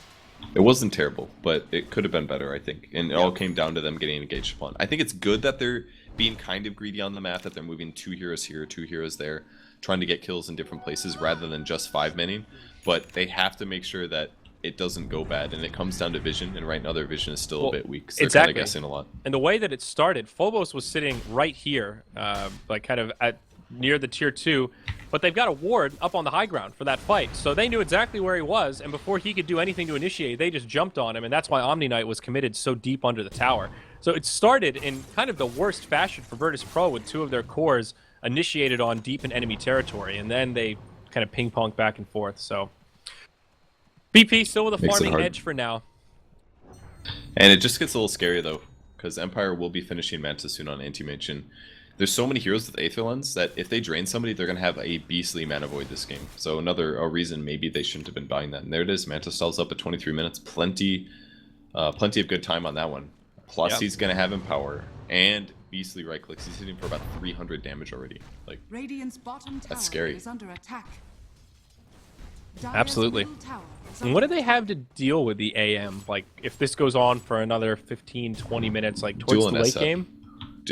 It wasn't terrible, but it could have been better, I think. And it all came down to them getting engaged upon. I think it's good that they're being kind of greedy on the map, that they're moving 2 heroes here, 2 heroes there, trying to get kills in different places rather than just 5-manning. But they have to make sure that it doesn't go bad, and it comes down to vision, and right now their vision is still a bit weak, so they're kind of guessing a lot. And the way that it started, Phobos was sitting right here, like kind of near the tier 2, but they've got a ward up on the high ground for that fight, so they knew exactly where he was, and before he could do anything to initiate, they just jumped on him, and that's why Omni Knight was committed so deep under the tower. So it started in kind of the worst fashion for Virtus.pro with 2 of their cores initiated on deep in enemy territory, and then they kind of ping-ponged back and forth, so BP still with a farming edge for now. And it just gets a little scary, though, because Empire will be finishing Manta soon on Anti-Mage, and there's so many heroes with Aether Lens that if they drain somebody, they're going to have a beastly mana void this game. So a reason maybe they shouldn't have been buying that. And there it is. Manta styles up at 23 minutes. Plenty of good time on that one. Plus, he's going to have Empower and beastly right clicks. He's hitting for about 300 damage already. Like, that's scary. Absolutely. And what do they have to deal with the AM? Like, if this goes on for another 15-20 minutes, like towards the late game?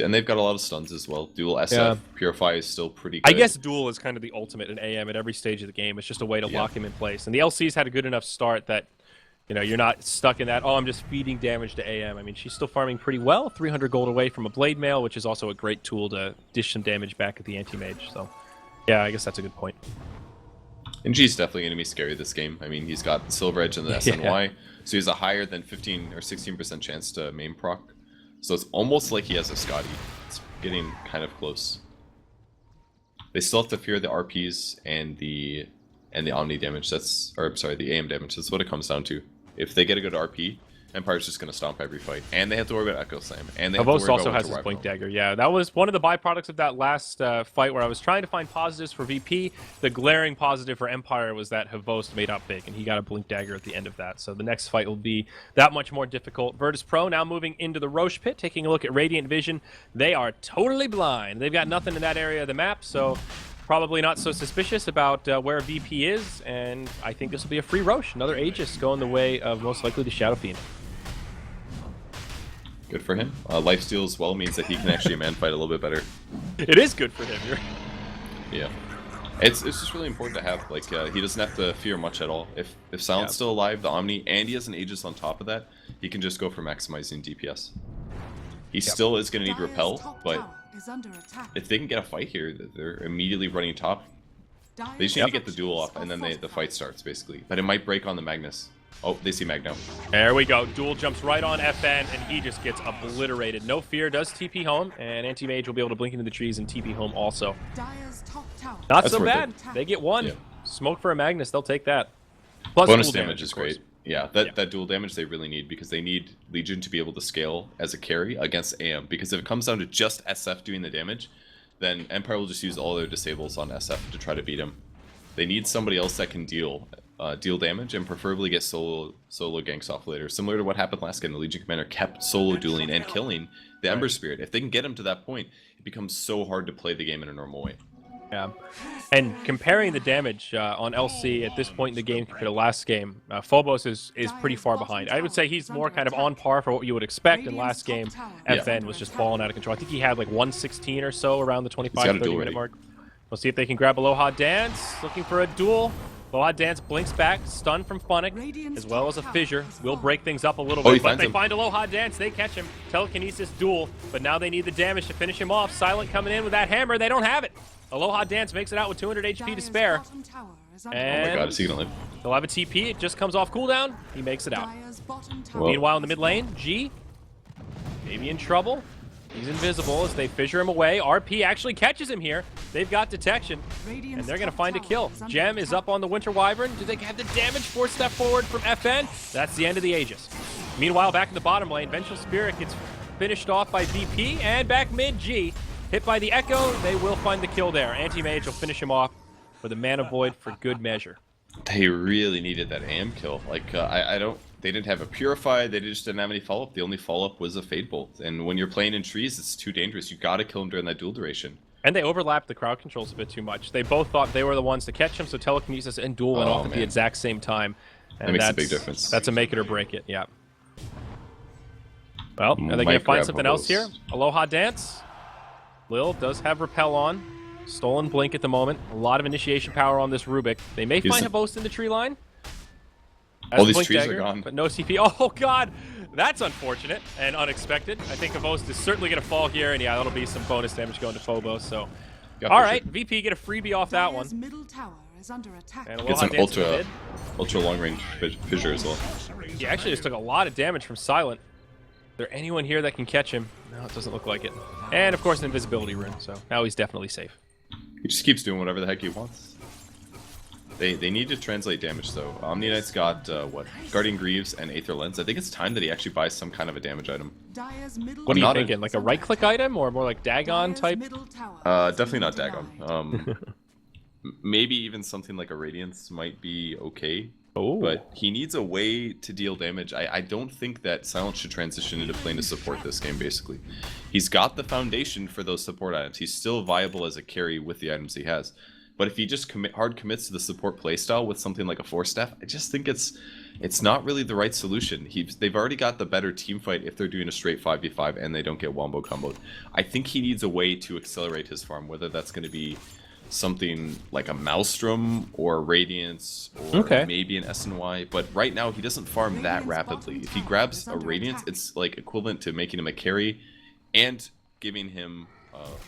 And they've got a lot of stuns as well. Dual SF, Purify is still pretty good. I guess Duel is kind of the ultimate in AM at every stage of the game. It's just a way to lock him in place. And the LC's had a good enough start that, you know, you're not stuck in that, oh, I'm just feeding damage to AM. I mean, she's still farming pretty well, 300 gold away from a Blade Mail, which is also a great tool to dish some damage back at the Anti-Mage. So, yeah, I guess that's a good point. And G's definitely going to be scary this game. I mean, he's got the Silver Edge and the SNY, so he has a higher than 15 or 16% chance to main proc. So it's almost like he has a Scotty. It's getting kind of close. They still have to fear the RPs and the Omni damage. The AM damage. That's what it comes down to. If they get a good RP, Empire's just going to stomp every fight. And they have to worry about Echo Slam. And they have to worry also about has his Blink Dagger. Yeah, that was one of the byproducts of that last fight where I was trying to find positives for VP. The glaring positive for Empire was that Havos made up big, and he got a Blink Dagger at the end of that. So the next fight will be that much more difficult. Virtus.pro now moving into the Roche pit, taking a look at Radiant Vision. They are totally blind. They've got nothing in that area of the map, so probably not so suspicious about where VP is, and I think this will be a free Roche. Another Aegis going the way of most likely the Shadow Fiend. Good for him. Lifesteal as well means that he can actually man fight a little bit better. It is good for him. Yeah. It's just really important to have, like, he doesn't have to fear much at all. If Silent's still alive, the Omni, and he has an Aegis on top of that, he can just go for maximizing DPS. He still is going to need Repel, but if they can get a fight here, they're immediately running top. They just need to get the duel off, and then the fight starts, basically. But it might break on the Magnus. Oh, they see Mag now. There we go. Duel jumps right on FN, and he just gets obliterated. No fear does TP home, and Anti-Mage will be able to blink into the trees and TP home also. Not so bad. They get one. Yeah. Smoke for a Magnus. They'll take that. Plus bonus dual damage is great. Yeah, that dual damage they really need, because they need Legion to be able to scale as a carry against AM. Because if it comes down to just SF doing the damage, then Empire will just use all their disables on SF to try to beat him. They need somebody else that can deal damage, and preferably get solo ganks off later. Similar to what happened last game, the Legion Commander kept solo dueling and killing the Ember Spirit. If they can get him to that point, it becomes so hard to play the game in a normal way. Yeah, and comparing the damage on LC at this point in the game compared to last game, Phobos is pretty far behind. I would say he's more kind of on par for what you would expect. In last game, FN was just balling out of control. I think he had like 116 or so around the 25-30 minute mark. We'll see if they can grab Aloha Dance, looking for a duel. Aloha Dance blinks back, stun from Funnick, as well as a fissure. Will break things up a little bit, but they find Aloha Dance, they catch him. Telekinesis duel, but now they need the damage to finish him off. Silent coming in with that hammer, they don't have it. Aloha Dance makes it out with 200 HP to spare. And oh my god, is he gonna live? They'll have a TP, it just comes off cooldown. He makes it out. Well, meanwhile, in the mid lane, G, maybe in trouble. He's invisible as they fissure him away. RP actually catches him here. They've got detection, and they're going to find a kill. Gem is up on the Winter Wyvern. Do they have the damage? 4-step forward from FN. That's the end of the Aegis. Meanwhile, back in the bottom lane, Vengeful Spirit gets finished off by VP, and back mid, G. Hit by the Echo, they will find the kill there. Anti-Mage will finish him off with a Mana Void for good measure. They really needed that AM kill. Like, they didn't have a Purify, they just didn't have any follow-up. The only follow-up was a Fade Bolt. And when you're playing in trees, it's too dangerous. You gotta kill him during that duel duration. And they overlapped the crowd controls a bit too much. They both thought they were the ones to catch him, so Telekinesis and Duel went off at the exact same time. And that makes a big difference. That's a make it or break it, yeah. Well, are they going to find something else here? Aloha Dance. Lil does have Repel on. Stolen Blink at the moment. A lot of initiation power on this Rubik. They may find Havost in the tree line. All these trees are gone. But no CP. Oh, God. That's unfortunate and unexpected. I think Havost is certainly going to fall here, and yeah, that'll be some bonus damage going to Phobos. So, all right, VP get a freebie off that one. Middle tower is under attack. And gets an ultra long range fissure as well. He actually just took a lot of damage from Silent. Is there anyone here that can catch him? No, it doesn't look like it. And of course, an invisibility rune. So now he's definitely safe. He just keeps doing whatever the heck he wants. They need to translate damage though. Omni Knight's got what? Guardian Greaves and Aether Lens. I think it's time that he actually buys some kind of a damage item. What are you thinking? Like a right-click item or more like Dagon type? Definitely not Dagon. Maybe even something like a Radiance might be okay. Oh. But he needs a way to deal damage. I don't think that Silent should transition into playing to support this game, basically. He's got the foundation for those support items. He's still viable as a carry with the items he has. But if he just hard commits to the support playstyle with something like a Force Staff, I just think it's not really the right solution. They've already got the better team fight if they're doing a straight 5v5 and they don't get wombo comboed. I think he needs a way to accelerate his farm, whether that's going to be something like a Maelstrom or a Radiance or maybe an SNY. But right now he doesn't farm that rapidly. If he grabs a Radiance, it's like equivalent to making him a carry and giving him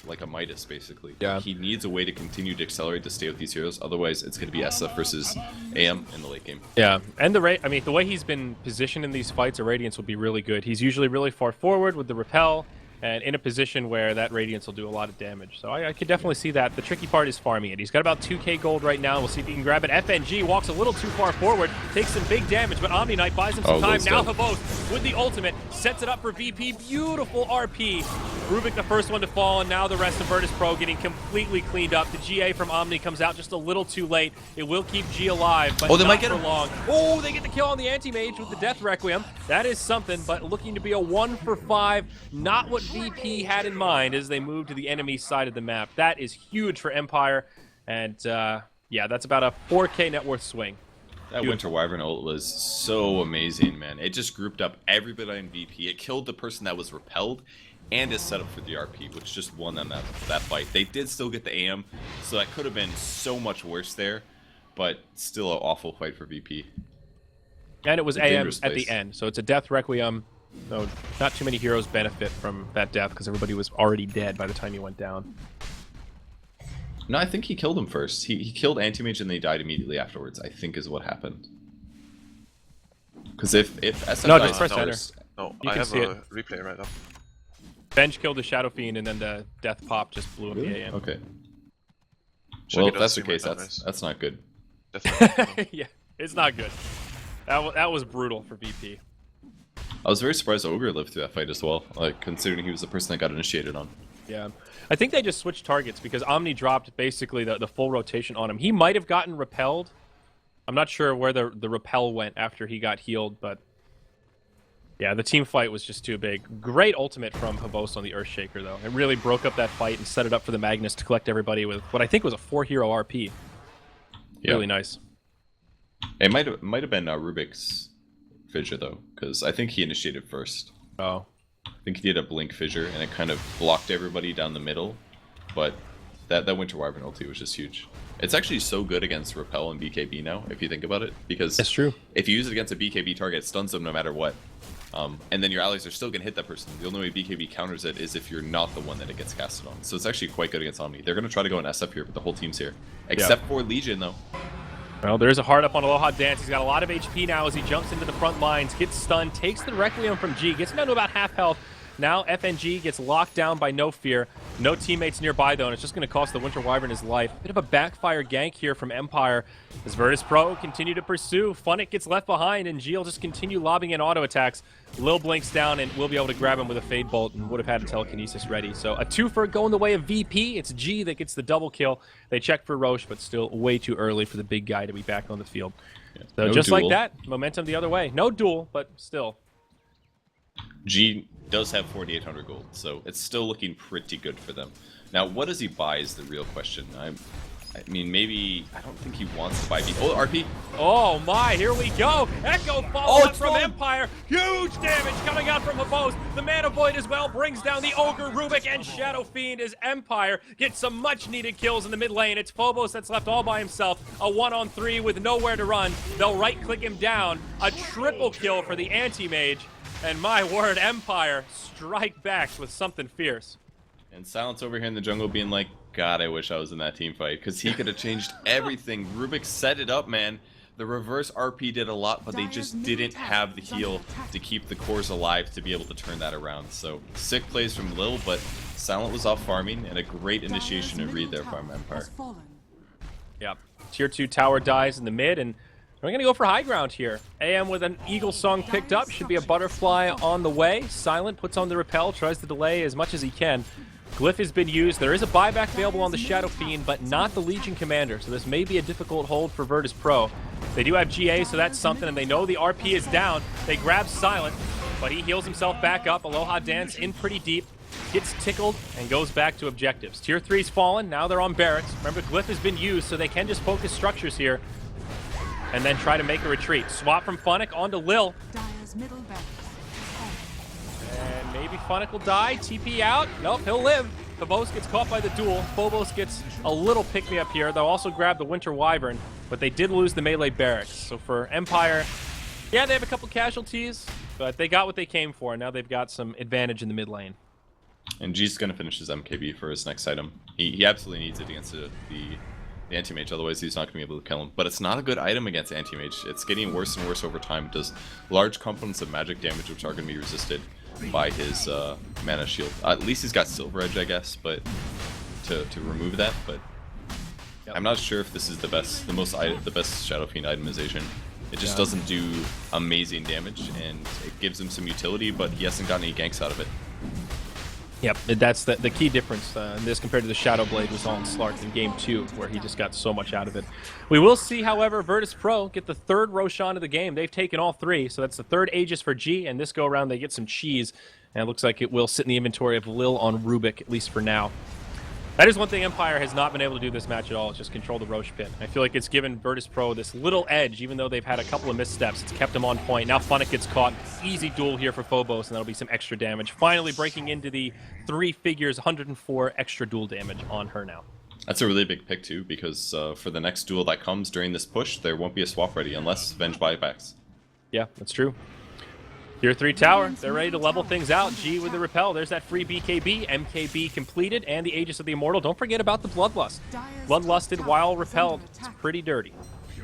like a Midas, basically. Yeah. He needs a way to continue to accelerate to stay with these heroes. Otherwise, it's going to be SF versus AM in the late game. Yeah, and the way he's been positioned in these fights, a Radiance will be really good. He's usually really far forward with the Repel, and in a position where that Radiance will do a lot of damage. So I could definitely see that. The tricky part is farming it. He's got about 2k gold right now. We'll see if he can grab it. FNG walks a little too far forward, takes some big damage, but Omni Knight buys him some time. Now Havost with the ultimate, sets it up for VP. Beautiful RP. Rubik the first one to fall, and now the rest of Virtus.pro getting completely cleaned up. The GA from Omni comes out just a little too late. It will keep G alive, but they might get for long. Oh, they get the kill on the Anti-Mage with the Death Requiem. That is something, but looking to be a 1 for 5. Not what VP had in mind as they move to the enemy side of the map. That is huge for Empire, and yeah, that's about a 4k net worth swing. That Winter Wyvern ult was so amazing, man. It just grouped up everybody in VP. It killed the person that was repelled, and his setup for the RP, which just won them that fight. They did still get the AM, so that could have been so much worse there, but still an awful fight for VP. And it was AM at place. the end, so it's a death requiem. So not too many heroes benefit from that death because everybody was already dead by the time he went down. No, I think he killed him first. He killed Anti-Mage and then he died immediately afterwards, I think is what happened. Because if SF No, dies just press enter. first... No, You I can have see a it. replay right now. Bench killed the Shadow Fiend, and then the death pop just blew him the AM. Okay. Check Well, it if on that's the Steam right case, now, that's not good. Definitely. Yeah, it's not good. That was brutal for VP. I was very surprised Ogre lived through that fight as well, like considering he was the person that got initiated on. Yeah. I think they just switched targets because Omni dropped basically the full rotation on him. He might have gotten repelled. I'm not sure where the repel went after he got healed, but yeah, the team fight was just too big. Great ultimate from Hibos on the Earthshaker, though. It really broke up that fight and set it up for the Magnus to collect everybody with what I think was a 4-hero RP. Yeah. Really nice. It might have been Rubik's fissure though, because I think he initiated first. Oh. I think he did a blink fissure and it kind of blocked everybody down the middle, but that Winter Wyvern ulti was just huge. It's actually so good against Repel and BKB now, if you think about it, because That's true. if you use it against a BKB target, it stuns them no matter what. And then your allies are still going to hit that person. The only way BKB counters it is if you're not the one that it gets casted on. So it's actually quite good against Omni. They're going to try to go in SF here, but the whole team's here. Except for Legion, though. Well, there's a hard up on Aloha Dance. He's got a lot of HP now as he jumps into the front lines, gets stunned, takes the Requiem from G, gets him down to about half health. Now FNG gets locked down by No Fear. No teammates nearby, though, and it's just going to cost the Winter Wyvern his life. Bit of a backfire gank here from Empire as Virtus.pro continue to pursue. Funnick gets left behind, and G will just continue lobbing in auto attacks. Lil blinks down, and we'll be able to grab him with a Fade Bolt, and would have had a telekinesis ready. So a twofer going the way of VP. It's G that gets the double kill. They check for Roche, but still way too early for the big guy to be back on the field. Yeah. So No just duel. like that, momentum the other way. No duel, but still. G does have 4,800 gold, so it's still looking pretty good for them. Now, what does he buy is the real question. I mean, maybe... I don't think he wants to buy... Oh, RP! Oh my, here we go. Echo follow-up it's from full. Empire. Huge damage coming out from Hibos. The Mana Void as well brings down the Ogre, Rubik, and Shadow Fiend as Empire gets some much-needed kills in the mid lane. It's Phobos that's left all by himself. A 1-on-3 with nowhere to run. They'll right-click him down. A triple kill for the Anti-Mage. And my word, Empire strike back with something fierce. And Silence over here in the jungle being like, God, I wish I was in that team fight, because he could have changed everything. Rubik set it up, man. The reverse RP did a lot, but they just didn't have the heal to keep the cores alive to be able to turn that around. So, sick plays from Lil, but Silent was off farming, and a great initiation and read there from Empire. Yeah, tier 2 tower dies in the mid, and we're going to go for high ground here. AM with an Eagle Song picked up. Should be a butterfly on the way. Silent puts on the repel, tries to delay as much as he can. Glyph has been used. There is a buyback available on the Shadow Fiend, but not the Legion Commander, so this may be a difficult hold for Virtus.pro. They do have GA, so that's something, and they know the RP is down. They grab Silent, but he heals himself back up. Aloha Dance in pretty deep, gets tickled, and goes back to objectives. Tier 3's fallen. Now they're on barracks. Remember, Glyph has been used, so they can just focus structures here and then try to make a retreat. Swap from Funnick onto Lil. Dire's middle barracks. And maybe Funnick will die. TP out. Nope, he'll live. Phobos gets caught by the duel. Phobos gets a little pick-me-up here. They'll also grab the Winter Wyvern, but they did lose the melee barracks. So for Empire, yeah, they have a couple casualties, but they got what they came for. Now they've got some advantage in the mid lane. And G's going to finish his MKB for his next item. He absolutely needs it against the Anti-Mage, otherwise he's not going to be able to kill him. But it's not a good item against Anti-Mage. It's getting worse and worse over time. It does large components of magic damage, which are going to be resisted by his mana shield. At least he's got Silver Edge, I guess, but to remove that. But I'm not sure if this is the best Shadow Fiend itemization. It just doesn't do amazing damage, and it gives him some utility, but he hasn't gotten any ganks out of it. Yep, that's the key difference in this compared to the Shadow Blade was on Slark in Game 2, where he just got so much out of it. We will see, however, Virtus.pro get the third Roshan of the game. They've taken all three, so that's the third Aegis for G, and this go-around they get some cheese, and it looks like it will sit in the inventory of Lil on Rubik, at least for now. That is one thing Empire has not been able to do this match at all, is just control the Roche pit. I feel like it's given Virtus.pro this little edge, even though they've had a couple of missteps. It's kept them on point. Now Funnick gets caught. Easy duel here for Phobos, and that'll be some extra damage. Finally breaking into the 3 figures, 104 extra duel damage on her now. That's a really big pick too, because for the next duel that comes during this push, there won't be a swap ready unless Venge buybacks. Yeah, that's true. Tier 3 tower, they're ready to level things out. G with the repel, there's that free BKB, MKB completed, and the Aegis of the Immortal. Don't forget about the Bloodlust. Bloodlusted while repelled, it's pretty dirty.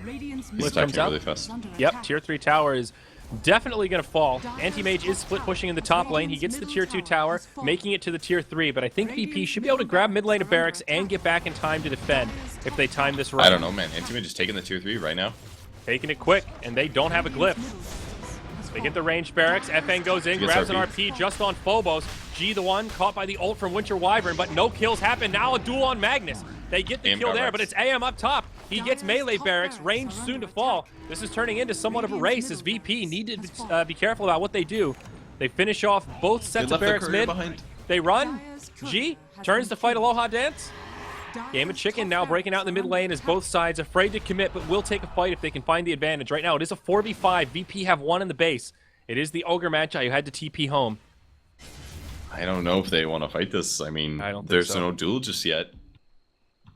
He's attacking really fast. Yep, tier 3 tower is definitely going to fall. Anti-Mage is split pushing in the top lane. He gets the tier 2 tower, making it to the tier 3, but I think VP should be able to grab mid lane of Barracks and get back in time to defend if they time this right. I don't know, man. Anti-Mage is taking the tier 3 right now. Taking it quick, and they don't have a glyph. They get the ranged Barracks. FN goes in, grabs an RP just on Phobos. G the one, caught by the ult from Winter Wyvern, but no kills happen. Now a duel on Magnus. They get the kill there, but it's AM up top. He gets melee Barracks, range soon to fall. This is turning into somewhat of a race as VP need to be careful about what they do. They finish off both sets of Barracks mid. They run. G turns to fight Aloha Dance. Game of Chicken now breaking out in the mid lane as both sides afraid to commit, but will take a fight if they can find the advantage. Right now, it is a 4v5. VP have 1 in the base. It is the Ogre Magi who had to TP home. I don't know if they want to fight this. I mean, there's no duel just yet.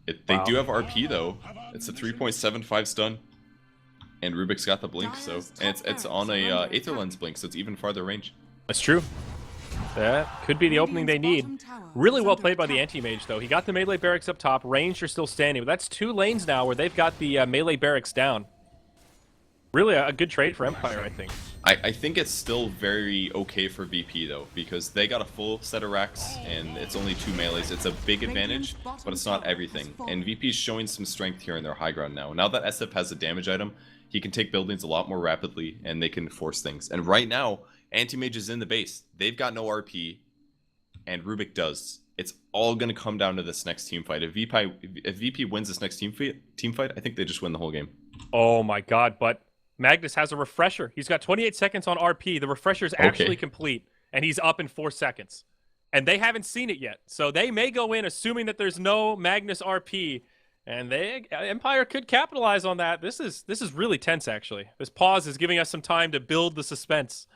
They do have RP, though. It's a 3.75 stun. And Rubik's got the blink, so... And it's on a Aether Lens blink, so it's even farther range. That's true. That could be the opening they need. Really well played by the Anti-Mage, though. He got the melee Barracks up top. Ranged are still standing, but that's 2 lanes now where they've got the melee Barracks down. Really a good trade for Empire, I think. I think it's still very okay for VP, though, because they got a full set of racks, and it's only 2 melees. It's a big advantage, but it's not everything. And VP's showing some strength here in their high ground now. Now that SF has a damage item, he can take buildings a lot more rapidly, and they can force things. And right now, Anti-Mage is in the base. They've got no RP, and Rubik does. It's all going to come down to this next team fight. If VP wins this next team fight, I think they just win the whole game. Oh my god, but Magnus has a refresher. He's got 28 seconds on RP. The refresher is actually complete, and he's up in 4 seconds. And they haven't seen it yet. So they may go in assuming that there's no Magnus RP, and Empire could capitalize on that. This is really tense, actually. This pause is giving us some time to build the suspense.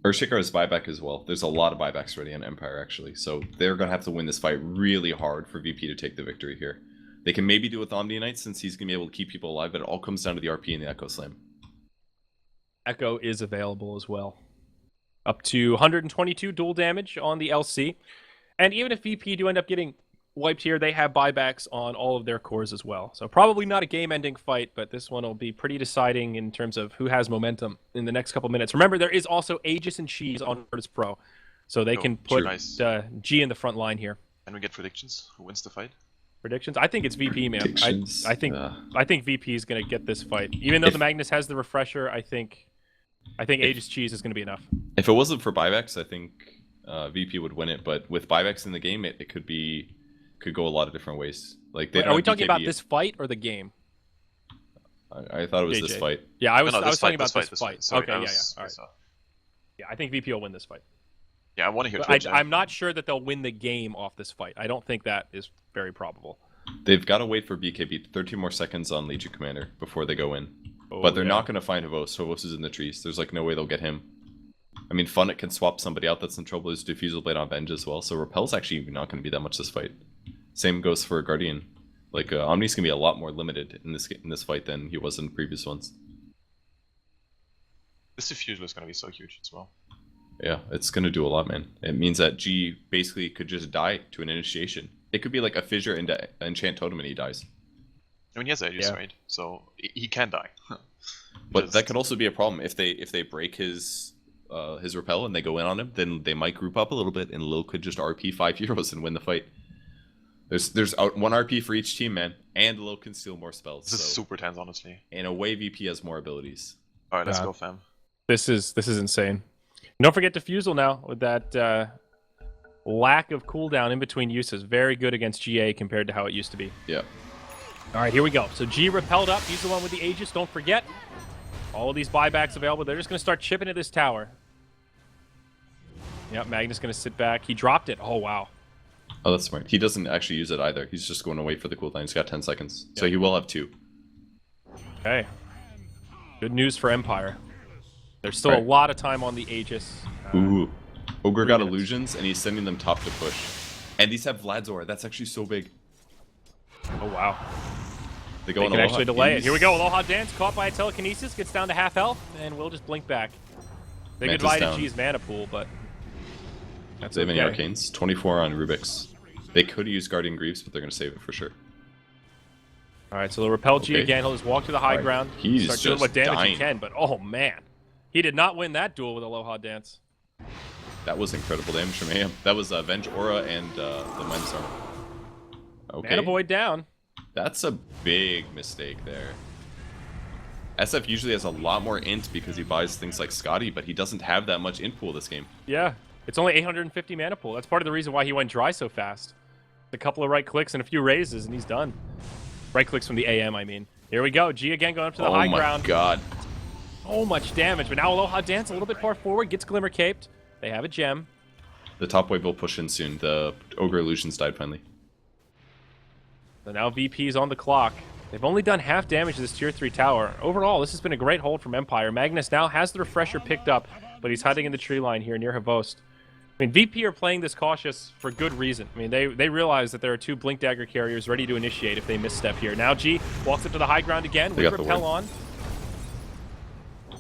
Earthshaker has buyback as well. There's a lot of buybacks ready on Empire, actually. So they're going to have to win this fight really hard for VP to take the victory here. They can maybe do it with Omni Knight since he's going to be able to keep people alive, but it all comes down to the RP and the Echo Slam. Echo is available as well. Up to 122 dual damage on the LC. And even if VP do end up getting wiped here, they have buybacks on all of their cores as well. So probably not a game-ending fight, but this one will be pretty deciding in terms of who has momentum in the next couple minutes. Remember, there is also Aegis and Cheese on Virtus.pro, so they can put G in the front line here. Can we get predictions? Who wins the fight? Predictions? I think it's VP, man. I think VP is going to get this fight. Even though the Magnus has the refresher, I think Aegis Cheese is going to be enough. If it wasn't for buybacks, I think VP would win it. But with buybacks in the game, it could go a lot of different ways. Like, are we talking about this fight or the game? I thought it was this fight. Yeah, I was talking about this fight. Sorry, okay, yeah. All right. Yeah, I think VP will win this fight. Yeah, I want to hear Twitch. I'm not sure that they'll win the game off this fight. I don't think that is very probable. They've got to wait for BKB 13 more seconds on Legion Commander before they go in. But they're not going to find Havos. Havos is in the trees. There's like no way they'll get him. I mean, Funnick can swap somebody out that's in trouble. There's Diffusal Blade on Venge as well. So Repel's actually not going to be that much this fight. Same goes for Guardian. Like Omni's going to be a lot more limited in this fight than he was in the previous ones. This Diffusal is going to be so huge as well. Yeah, it's going to do a lot, man. It means that G basically could just die to an initiation. It could be like a fissure into Enchant Totem and he dies. I mean, he has Aegis, right? So he can die. But that could also be a problem if they break his repel and they go in on him. Then they might group up a little bit, and Lil could just RP 5 heroes and win the fight. There's 1 RP for each team, man, and Lil can steal more spells. This is super tense, honestly. In a way, VP has more abilities. All right, let's go, fam. This is insane. Don't forget Diffusal now with that lack of cooldown in between uses. Very good against GA compared to how it used to be. Yeah. All right, here we go. So G repelled up. He's the one with the Aegis. Don't forget. All of these buybacks available. They're just going to start chipping at this tower. Yep, Magnus going to sit back. He dropped it. Oh, wow. Oh, that's smart. He doesn't actually use it either. He's just going to wait for the cooldown. He's got 10 seconds. So he will have 2. Okay. Good news for Empire. There's still a lot of time on the Aegis. Ooh. Ogre got minutes. illusions, and he's sending them top to push. And these have Vlad's Aura. That's actually so big. Oh, wow. They go They on can Aloha. actually delay it. Here we go. Aloha Dance caught by a telekinesis. Gets down to half health, and we'll just blink back. Say Manta's goodbye to down. G's mana pool, but that's They have any okay. arcanes? 24 on Rubik's. They could use Guardian Greaves, but they're going to save it for sure. All right, so they'll repel G Okay. again. He'll just walk to the high ground. He's start doing just what damage dying. he can, but oh man. He did not win that duel with Aloha Dance. That was incredible damage from AM. That was Venge Aura and the Minus Armor. Okay. Mana Void down. That's a big mistake there. SF usually has a lot more int because he buys things like Scotty, but he doesn't have that much int pool this game. Yeah, it's only 850 mana pool. That's part of the reason why he went dry so fast. A couple of right clicks and a few raises, and he's done. Right clicks from the AM, I mean. Here we go. G again going up to the high ground. Oh my god. So much damage, but now Aloha Dance a little bit far forward, gets Glimmer Caped. They have a gem. The top wave will push in soon. The Ogre Illusions died finally. So now VP's on the clock. They've only done half damage to this tier 3 tower. Overall, this has been a great hold from Empire. Magnus now has the refresher picked up, but he's hiding in the tree line here near Havost. I mean, VP are playing this cautious for good reason. I mean, they realize that there are 2 Blink Dagger carriers ready to initiate if they misstep here. Now G walks up to the high ground again They with got the Repel ward. on.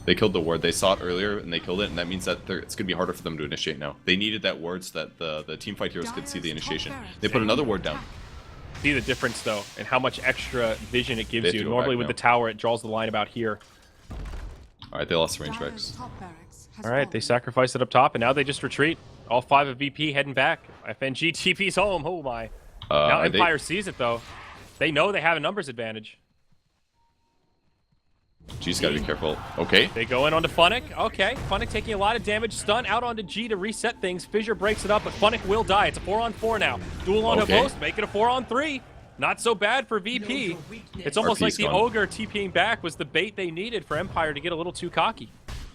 They killed the ward. They saw it earlier and they killed it, and that means that it's going to be harder for them to initiate now. They needed that ward so that the teamfight heroes could see the initiation. They put another ward down. See the difference, though, and how much extra vision it They gives have you. to go Normally back with now. the tower, it draws the line about here. Alright, they lost range Dire's Rex. top barracks has All right, they fallen. sacrificed it up top, and now they just retreat. All 5 of VP heading back. FNG TP's home. Oh my. Now Are Empire sees it, though. They know they have a numbers advantage. G's got to be careful. Okay. They go in onto Funnick. Okay, Funnick taking a lot of damage. Stun out onto G to reset things. Fissure breaks it up, but Funnick will die. It's a 4-on-4 now. Duel on Okay. Havost, make it a 4-on-3. Not so bad for VP. It's almost like RP's the gone. Ogre TPing back was the bait they needed for Empire to get a little too cocky.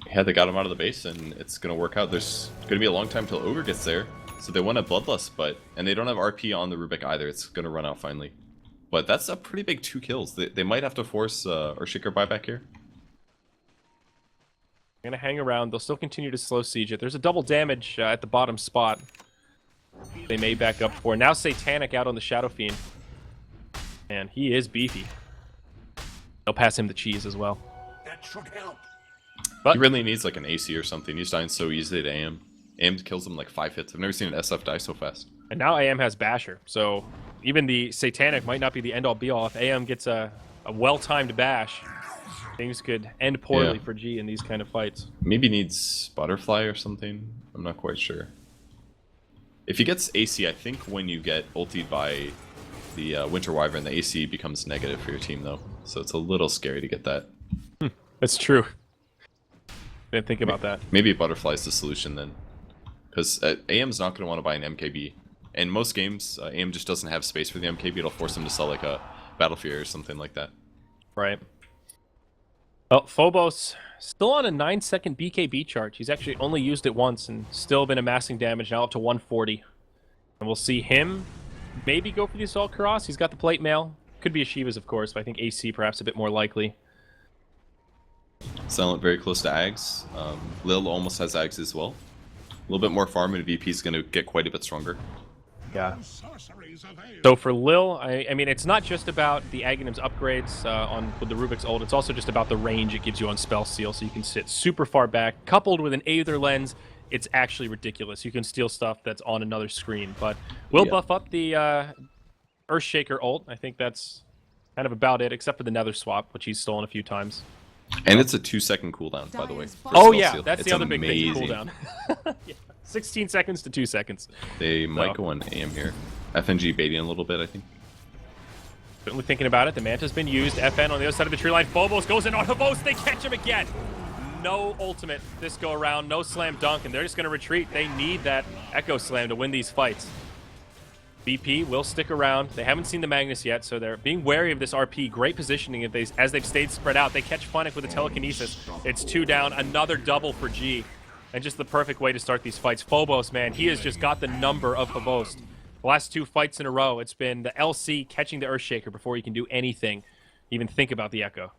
Yeah, they got him out of the base, and it's going to work out. There's going to be a long time till Ogre gets there. So they want a Bloodlust, and they don't have RP on the Rubik either. It's going to run out finally. But that's a pretty big 2 kills. They might have to force Earthshaker buyback here. They're going to hang around. They'll still continue to slow siege it. There's a double damage at the bottom spot. They may back up for. Now Satanic out on the Shadow Fiend. And he is beefy. They'll pass him the cheese as well. That should help. But He really needs like an AC or something. He's dying so easily to AM. AM kills him like 5 hits. I've never seen an SF die so fast. And now AM has Basher. So even the Satanic might not be the end-all be-all. If AM gets a well-timed bash, things could end poorly Yeah. for G in these kind of fights. Maybe needs Butterfly or something. I'm not quite sure. If he gets AC, I think when you get ultied by the Winter Wyvern, the AC becomes negative for your team though. So it's a little scary to get that. That's true. Didn't think about that. Maybe Butterfly's the solution then. Because AM's not going to want to buy an MKB. In most games, AM just doesn't have space for the MKB. It'll force him to sell like a Battlefield or something like that. Right. Well, Phobos still on a 9-second BKB charge. He's actually only used it once and still been amassing damage, now up to 140. And we'll see him maybe go for the Assault Cross. He's got the Plate Mail. Could be a Shiva's, of course, but I think AC perhaps a bit more likely. Silent very close to Ags. Lil almost has Ags as well. A little bit more farm and VP is going to get quite a bit stronger. Yeah. Sorceries avail. So for Lil, I mean, it's not just about the Aghanim's upgrades with the Rubik's ult. It's also just about the range it gives you on Spell Seal, so you can sit super far back. Coupled with an Aether Lens, it's actually ridiculous. You can steal stuff that's on another screen. But we'll Yeah. buff up the Earthshaker ult. I think that's kind of about it, except for the Nether Swap, which he's stolen a few times. And it's a 2-second cooldown, by the way. for Oh Spell yeah, Seal. that's It's the other big thing, amazing. cooldown. Yeah. 16 seconds to 2 seconds. They might So- go on AM here. FNG baiting a little bit, I think. Certainly thinking about it, the Manta's been used. FN on the other side of the tree line. Phobos goes in on Havost. They catch him again. No ultimate this go around. No slam dunk, and they're just going to retreat. They need that Echo Slam to win these fights. BP will stick around. They haven't seen the Magnus yet, so they're being wary of this RP. Great positioning as they've stayed spread out. They catch Funnick with a telekinesis. It's 2 down. Another double for G. And just the perfect way to start these fights. Phobos, man, he has just got the number of Havost. The last 2 fights in a row, it's been the LC catching the Earthshaker before he can do anything, even think about the Echo.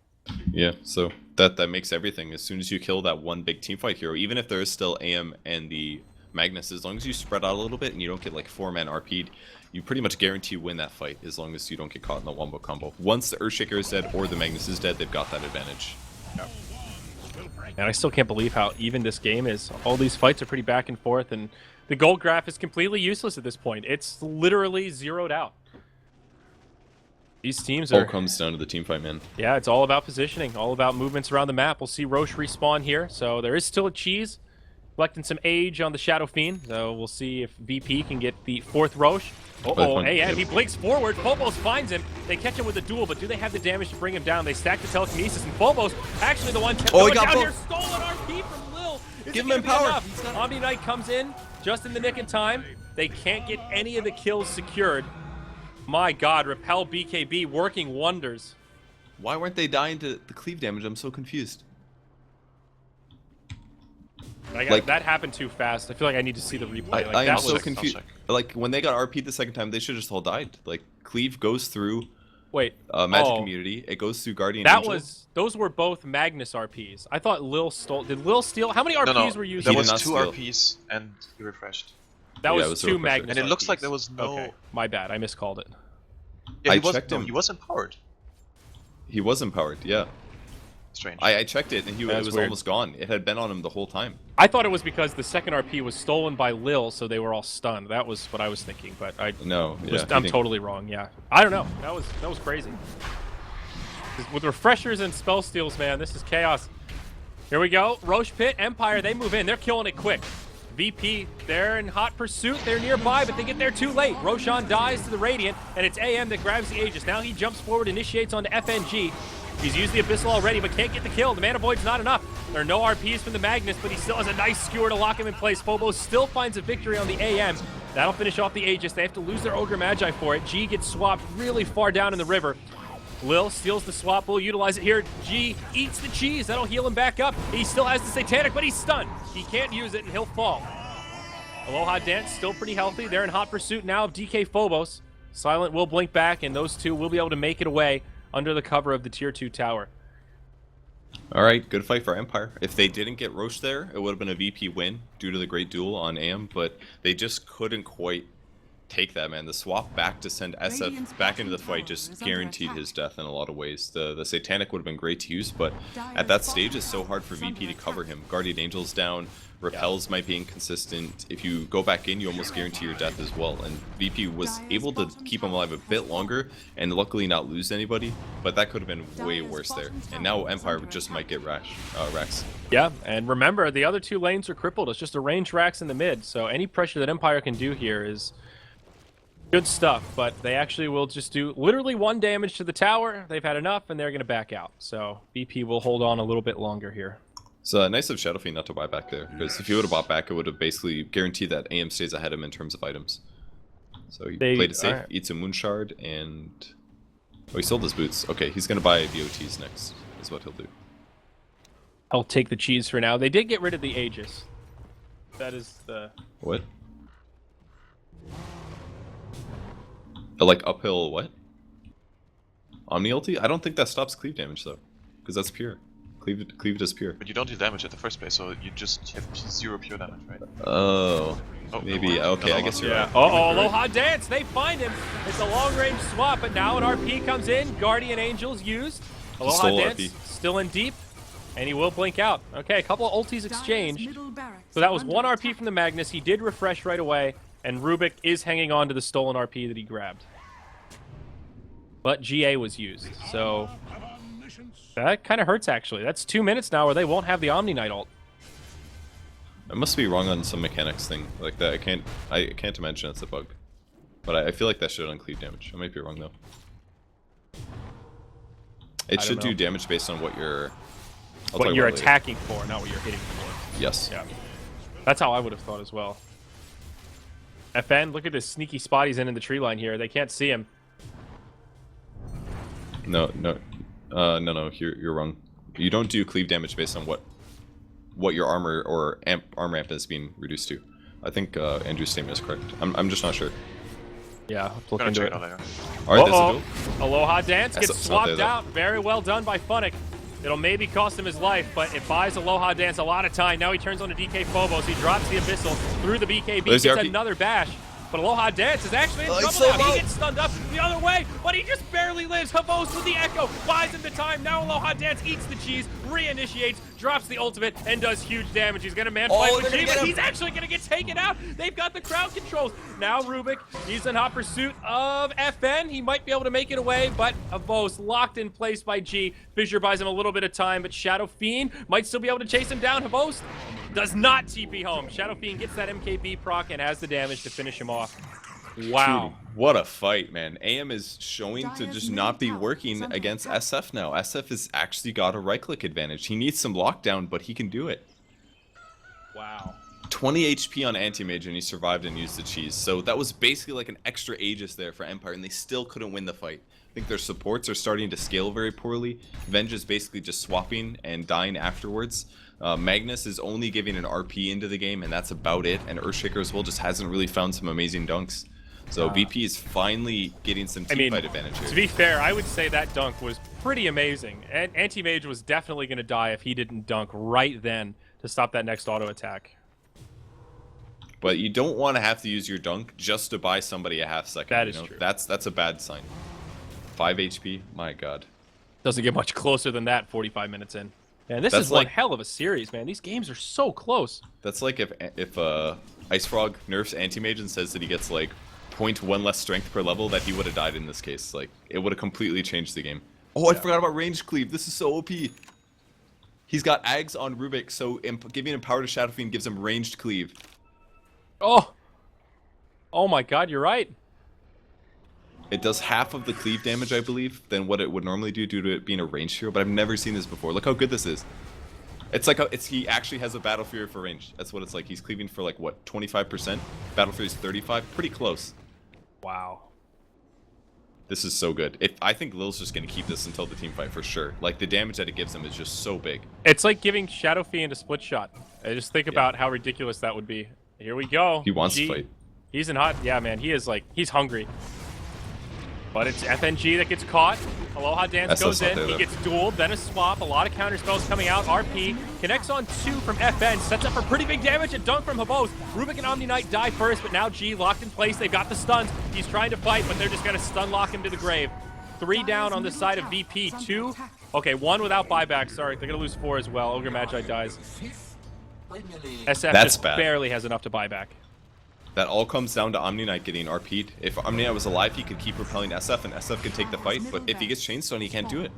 Yeah, so that makes everything. As soon as you kill that one big teamfight hero, even if there is still AM and the Magnus, as long as you spread out a little bit and you don't get like 4-man RP'd, you pretty much guarantee win that fight as long as you don't get caught in the wombo combo. Once the Earthshaker is dead or the Magnus is dead, they've got that advantage. And I still can't believe how even this game is. All these fights are pretty back and forth, and the gold graph is completely useless at this point. It's literally zeroed out. These teams All are... comes down to the teamfight, man. Yeah, it's all about positioning, all about movements around the map. We'll see Roche respawn here, so there is still a cheese. Collecting some age on the Shadow Fiend, so we'll see if VP can get the 4th Roche. Uh-oh, AM, he blinks forward. Phobos finds him. They catch him with a duel, but do they have the damage to bring him down? They stack the telekinesis, and Phobos actually the one going down here. Stolen RP from Lil. Give him empower. Omni Knight comes in just in the nick of time. They can't get any of the kills secured. My God, Repel BKB working wonders. Why weren't they dying to the cleave damage? I'm so confused. That happened too fast. I feel like I need to see the replay. I am that so was confused. Like, when they got RP'd the second time, they should just all died. Like, cleave goes through Magic Immunity. It goes through Guardian Angel. Those were both Magnus RPs. I thought Lil stole... Did Lil steal? How many RPs were used? There was 2 RPs and he refreshed. That was 2 Magnus And it looks RPs. like there was no... Okay, my bad. I miscalled it. Yeah, I checked him. He was empowered. He was empowered, yeah. Strange. I checked it, and it was weird. almost gone. It had been on him the whole time. I thought it was because the second RP was stolen by Lil, so they were all stunned. That was what I was thinking, but I'm totally wrong. Yeah, I don't know. That was crazy. With refreshers and spell steals, man, this is chaos. Here we go. Roche Pit, Empire, they move in. They're killing it quick. VP, they're in hot pursuit. They're nearby, but they get there too late. Roshan dies to the Radiant, and it's AM that grabs the Aegis. Now he jumps forward, initiates onto FNG. He's used the Abyssal already, but can't get the kill. The Mana Void's not enough. There are no RPs from the Magnus, but he still has a nice skewer to lock him in place. Phobos still finds a victory on the AM. That'll finish off the Aegis. They have to lose their Ogre Magi for it. G gets swapped really far down in the river. Lil steals the swap. We'll utilize it here. G eats the cheese. That'll heal him back up. He still has the Satanic, but he's stunned. He can't use it, and he'll fall. Aloha Dance still pretty healthy. They're in hot pursuit now of DK Phobos. Silent will blink back, and those two will be able to make it away under the cover of the Tier 2 tower. Alright, good fight for Empire. If they didn't get Roche there, it would have been a VP win due to the great duel on AM, but they just couldn't quite take that, man. The swap back to send SF back into the fight just guaranteed his death in a lot of ways. The Satanic would have been great to use, but at that stage it's so hard for VP to cover him. Guardian Angel's down, Repels might be inconsistent. If you go back in, you almost guarantee your death as well. And VP was able to keep him alive a bit longer and luckily not lose anybody, but that could have been way worse there. And now Empire just might get Rax. Yeah, and remember, the other 2 lanes are crippled. It's just a range Rax in the mid, so any pressure that Empire can do here is good stuff, but they actually will just do literally 1 damage to the tower. They've had enough, and they're going to back out. So VP will hold on a little bit longer here. So nice of Shadow Fiend not to buy back there, because if he would have bought back, it would have basically guaranteed that AM stays ahead of him in terms of items. So he played it safe, eats a Moon Shard, and... Oh, he sold his boots. Okay, he's going to buy BO3s next, is what he'll do. I'll take the cheese for now. They did get rid of the Aegis. That is the... What? Like uphill what? Omni ulti? I don't think that stops cleave damage though, because that's pure. Cleave does pure. But you don't do damage at the first place, so you just have 0 pure damage, right? Oh, maybe. Okay, I guess you're right. Uh-oh, Aloha Dance, they find him. It's a long-range swap, but now an RP comes in. Guardian Angel's used. Aloha Dance RP. still in deep, and he will blink out. Okay, a couple of ultis exchanged. So that was 1 RP from the Magnus. He did refresh right away, and Rubik is hanging on to the stolen RP that he grabbed. But GA was used, so that kind of hurts, actually. That's 2 minutes now where they won't have the Omni Knight ult. I must be wrong on some mechanics thing like that. I can't imagine it's a bug, but I feel like that should uncleave damage. I might be wrong though. It should do damage based on what you're attacking for, not what you're hitting for. Yes. Yeah. That's how I would have thought as well. FN, look at this sneaky spot he's in the tree line here. They can't see him. No. You're wrong. You don't do cleave damage based on what your armor or armor amp is being reduced to. I think Andrew's statement is correct. I'm just not sure. Yeah, look Gonna into check it. it out later. All right, Uh-oh. there's a go. Aloha Dance gets That's not there, swapped though. out. Very well done by Funnick. It'll maybe cost him his life, but it buys Aloha Dance a lot of time. Now he turns on to DK Phobos. He drops the Abyssal through the BKB, There's the gets RP. another bash. But Aloha Dance is actually in Oh, he's trouble so now. low. He gets stunned up the other way, but he just barely lives. Havos with the Echo buys him the time. Now Aloha Dance eats the cheese, reinitiates, drops the ultimate, and does huge damage. He's going to man fight with G, but he's actually going to get taken out. They've got the crowd controls. Now Rubik, he's in hot pursuit of FN. He might be able to make it away, but Havos locked in place by G. Fissure buys him a little bit of time, but Shadow Fiend might still be able to chase him down. Havos does not TP home. Shadow Fiend gets that MKB proc and has the damage to finish him off. Wow. Dude, what a fight, man. AM is showing to Dire's just main not be tower working is under against attack. SF now. SF has actually got a right-click advantage. He needs some lockdown, but he can do it. Wow. 20 HP on Anti-Mage, and he survived and used the cheese. So that was basically like an extra Aegis there for Empire, and they still couldn't win the fight. I think their supports are starting to scale very poorly. Venge is basically just swapping and dying afterwards. Magnus is only giving an RP into the game, and that's about it. And Earthshaker as well just hasn't really found some amazing dunks. So VP is finally getting some teamfight advantage here. To be fair, I would say that dunk was pretty amazing. And Anti-Mage was definitely going to die if he didn't dunk right then to stop that next auto attack. But you don't want to have to use your dunk just to buy somebody a half second. That you is know? true. That's a bad sign. 5 HP? My god. Doesn't get much closer than that 45 minutes in. And this That's is one like- hell of a series, man. These games are so close. That's like if Ice Frog nerfs Anti-Mage and says that he gets like 0.1 less strength per level, that he would have died in this case. Like, it would have completely changed the game. Oh, I forgot about ranged cleave. This is so OP. He's got Ags on Rubik, so giving him power to Shadow Fiend gives him ranged cleave. Oh. Oh my god, you're right. It does half of the cleave damage, I believe, than what it would normally do due to it being a ranged hero, but I've never seen this before. Look how good this is. It's like he actually has a Battle Fury for range. That's what it's like. He's cleaving for like, what, 25%? Battle Fury's 35? Pretty close. Wow. This is so good. I think Lil's just going to keep this until the team fight for sure. Like, the damage that it gives him is just so big. It's like giving Shadow Fiend a split shot. I just think about how ridiculous that would be. Here we go. He wants to fight. He's in hot. Yeah, man. He is like, he's hungry. But it's FNG that gets caught. Aloha Dance That's goes not in. there, He though. gets dueled, then a swap. A lot of counter spells coming out. RP connects on 2 from FN. Sets up for pretty big damage. A dunk from Havos. Rubik and Omni Knight die first, but now G locked in place. They've got the stuns. He's trying to fight, but they're just going to stun lock him to the grave. 3 down on the side of VP. 2. Okay, 1 without buyback. Sorry, they're going to lose 4 as well. Ogre Magi dies. SF That's just bad. barely has enough to buy back. That all comes down to Omni Knight getting RP'd. If Omni Knight was alive, he could keep repelling SF, and SF could take the fight, but if he gets Chainstone, he can't do it.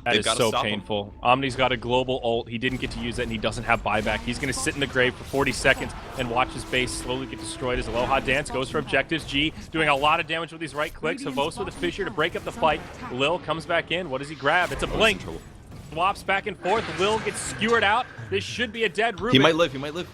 That They've is gotta so stop him. painful. Omni's got a global ult. He didn't get to use it, and he doesn't have buyback. He's going to sit in the grave for 40 seconds and watch his base slowly get destroyed as Aloha Dance goes for objectives. G doing a lot of damage with these right clicks. Havos with a fissure to break up the fight. Lil comes back in. What does he grab? It's a blink. trouble. Swaps back and forth. Lil gets skewered out. This should be a dead Rubik. He might live, he might live.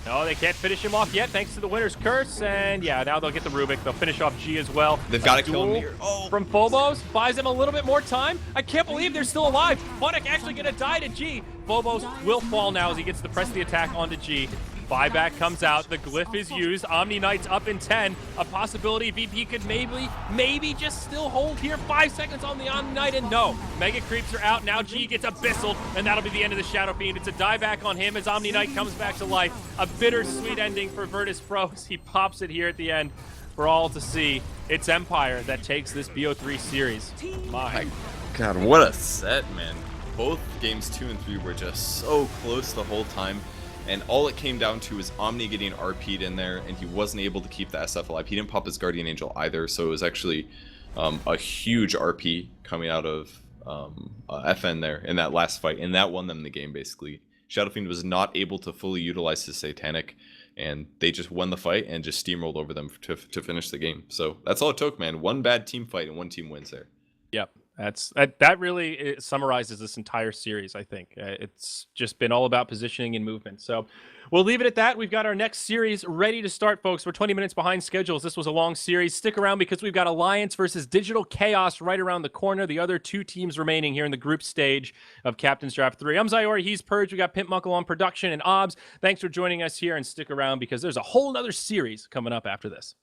No, they can't finish him off yet, thanks to the winner's curse. And yeah, now they'll get the Rubik. They'll finish off G as well. They've gotta A kill him duel here. Oh. from Phobos buys him a little bit more time. I can't believe they're still alive. Funnick actually gonna die to G. Phobos will fall now as he gets to press the attack onto G. Buyback comes out. The glyph is used. Omni Knight's up in 10. A possibility VP could maybe just still hold here. 5 seconds on the Omni Knight, and no. Mega creeps are out. Now G gets abyssaled, and that'll be the end of the Shadow Fiend. It's a dieback on him as Omni Knight comes back to life. A bittersweet ending for Virtus.pro as he pops it here at the end for all to see. It's Empire that takes this BO3 series. My God, what a set, man. Both games 2 and 3 were just so close the whole time. And all it came down to is Omni getting RP'd in there, and he wasn't able to keep the SF alive. He didn't pop his Guardian Angel either, so it was actually a huge RP coming out of FN there in that last fight, and that won them the game, basically. Shadowfiend was not able to fully utilize his Satanic, and they just won the fight and just steamrolled over them to finish the game. So that's all it took, man. One bad team fight and one team wins there. Yep, that really summarizes this entire series, I think. It's just been all about positioning and movement. So we'll leave it at that. We've got our next series ready to start, folks. We're 20 minutes behind schedules. This was a long series. Stick around because we've got Alliance versus Digital Chaos right around the corner. The other 2 teams remaining here in the group stage of Captain's Draft 3. I'm Zyori, he's Purge. We got Pimp Muckle on production and Obs. Thanks for joining us here, and stick around because there's a whole nother series coming up after this.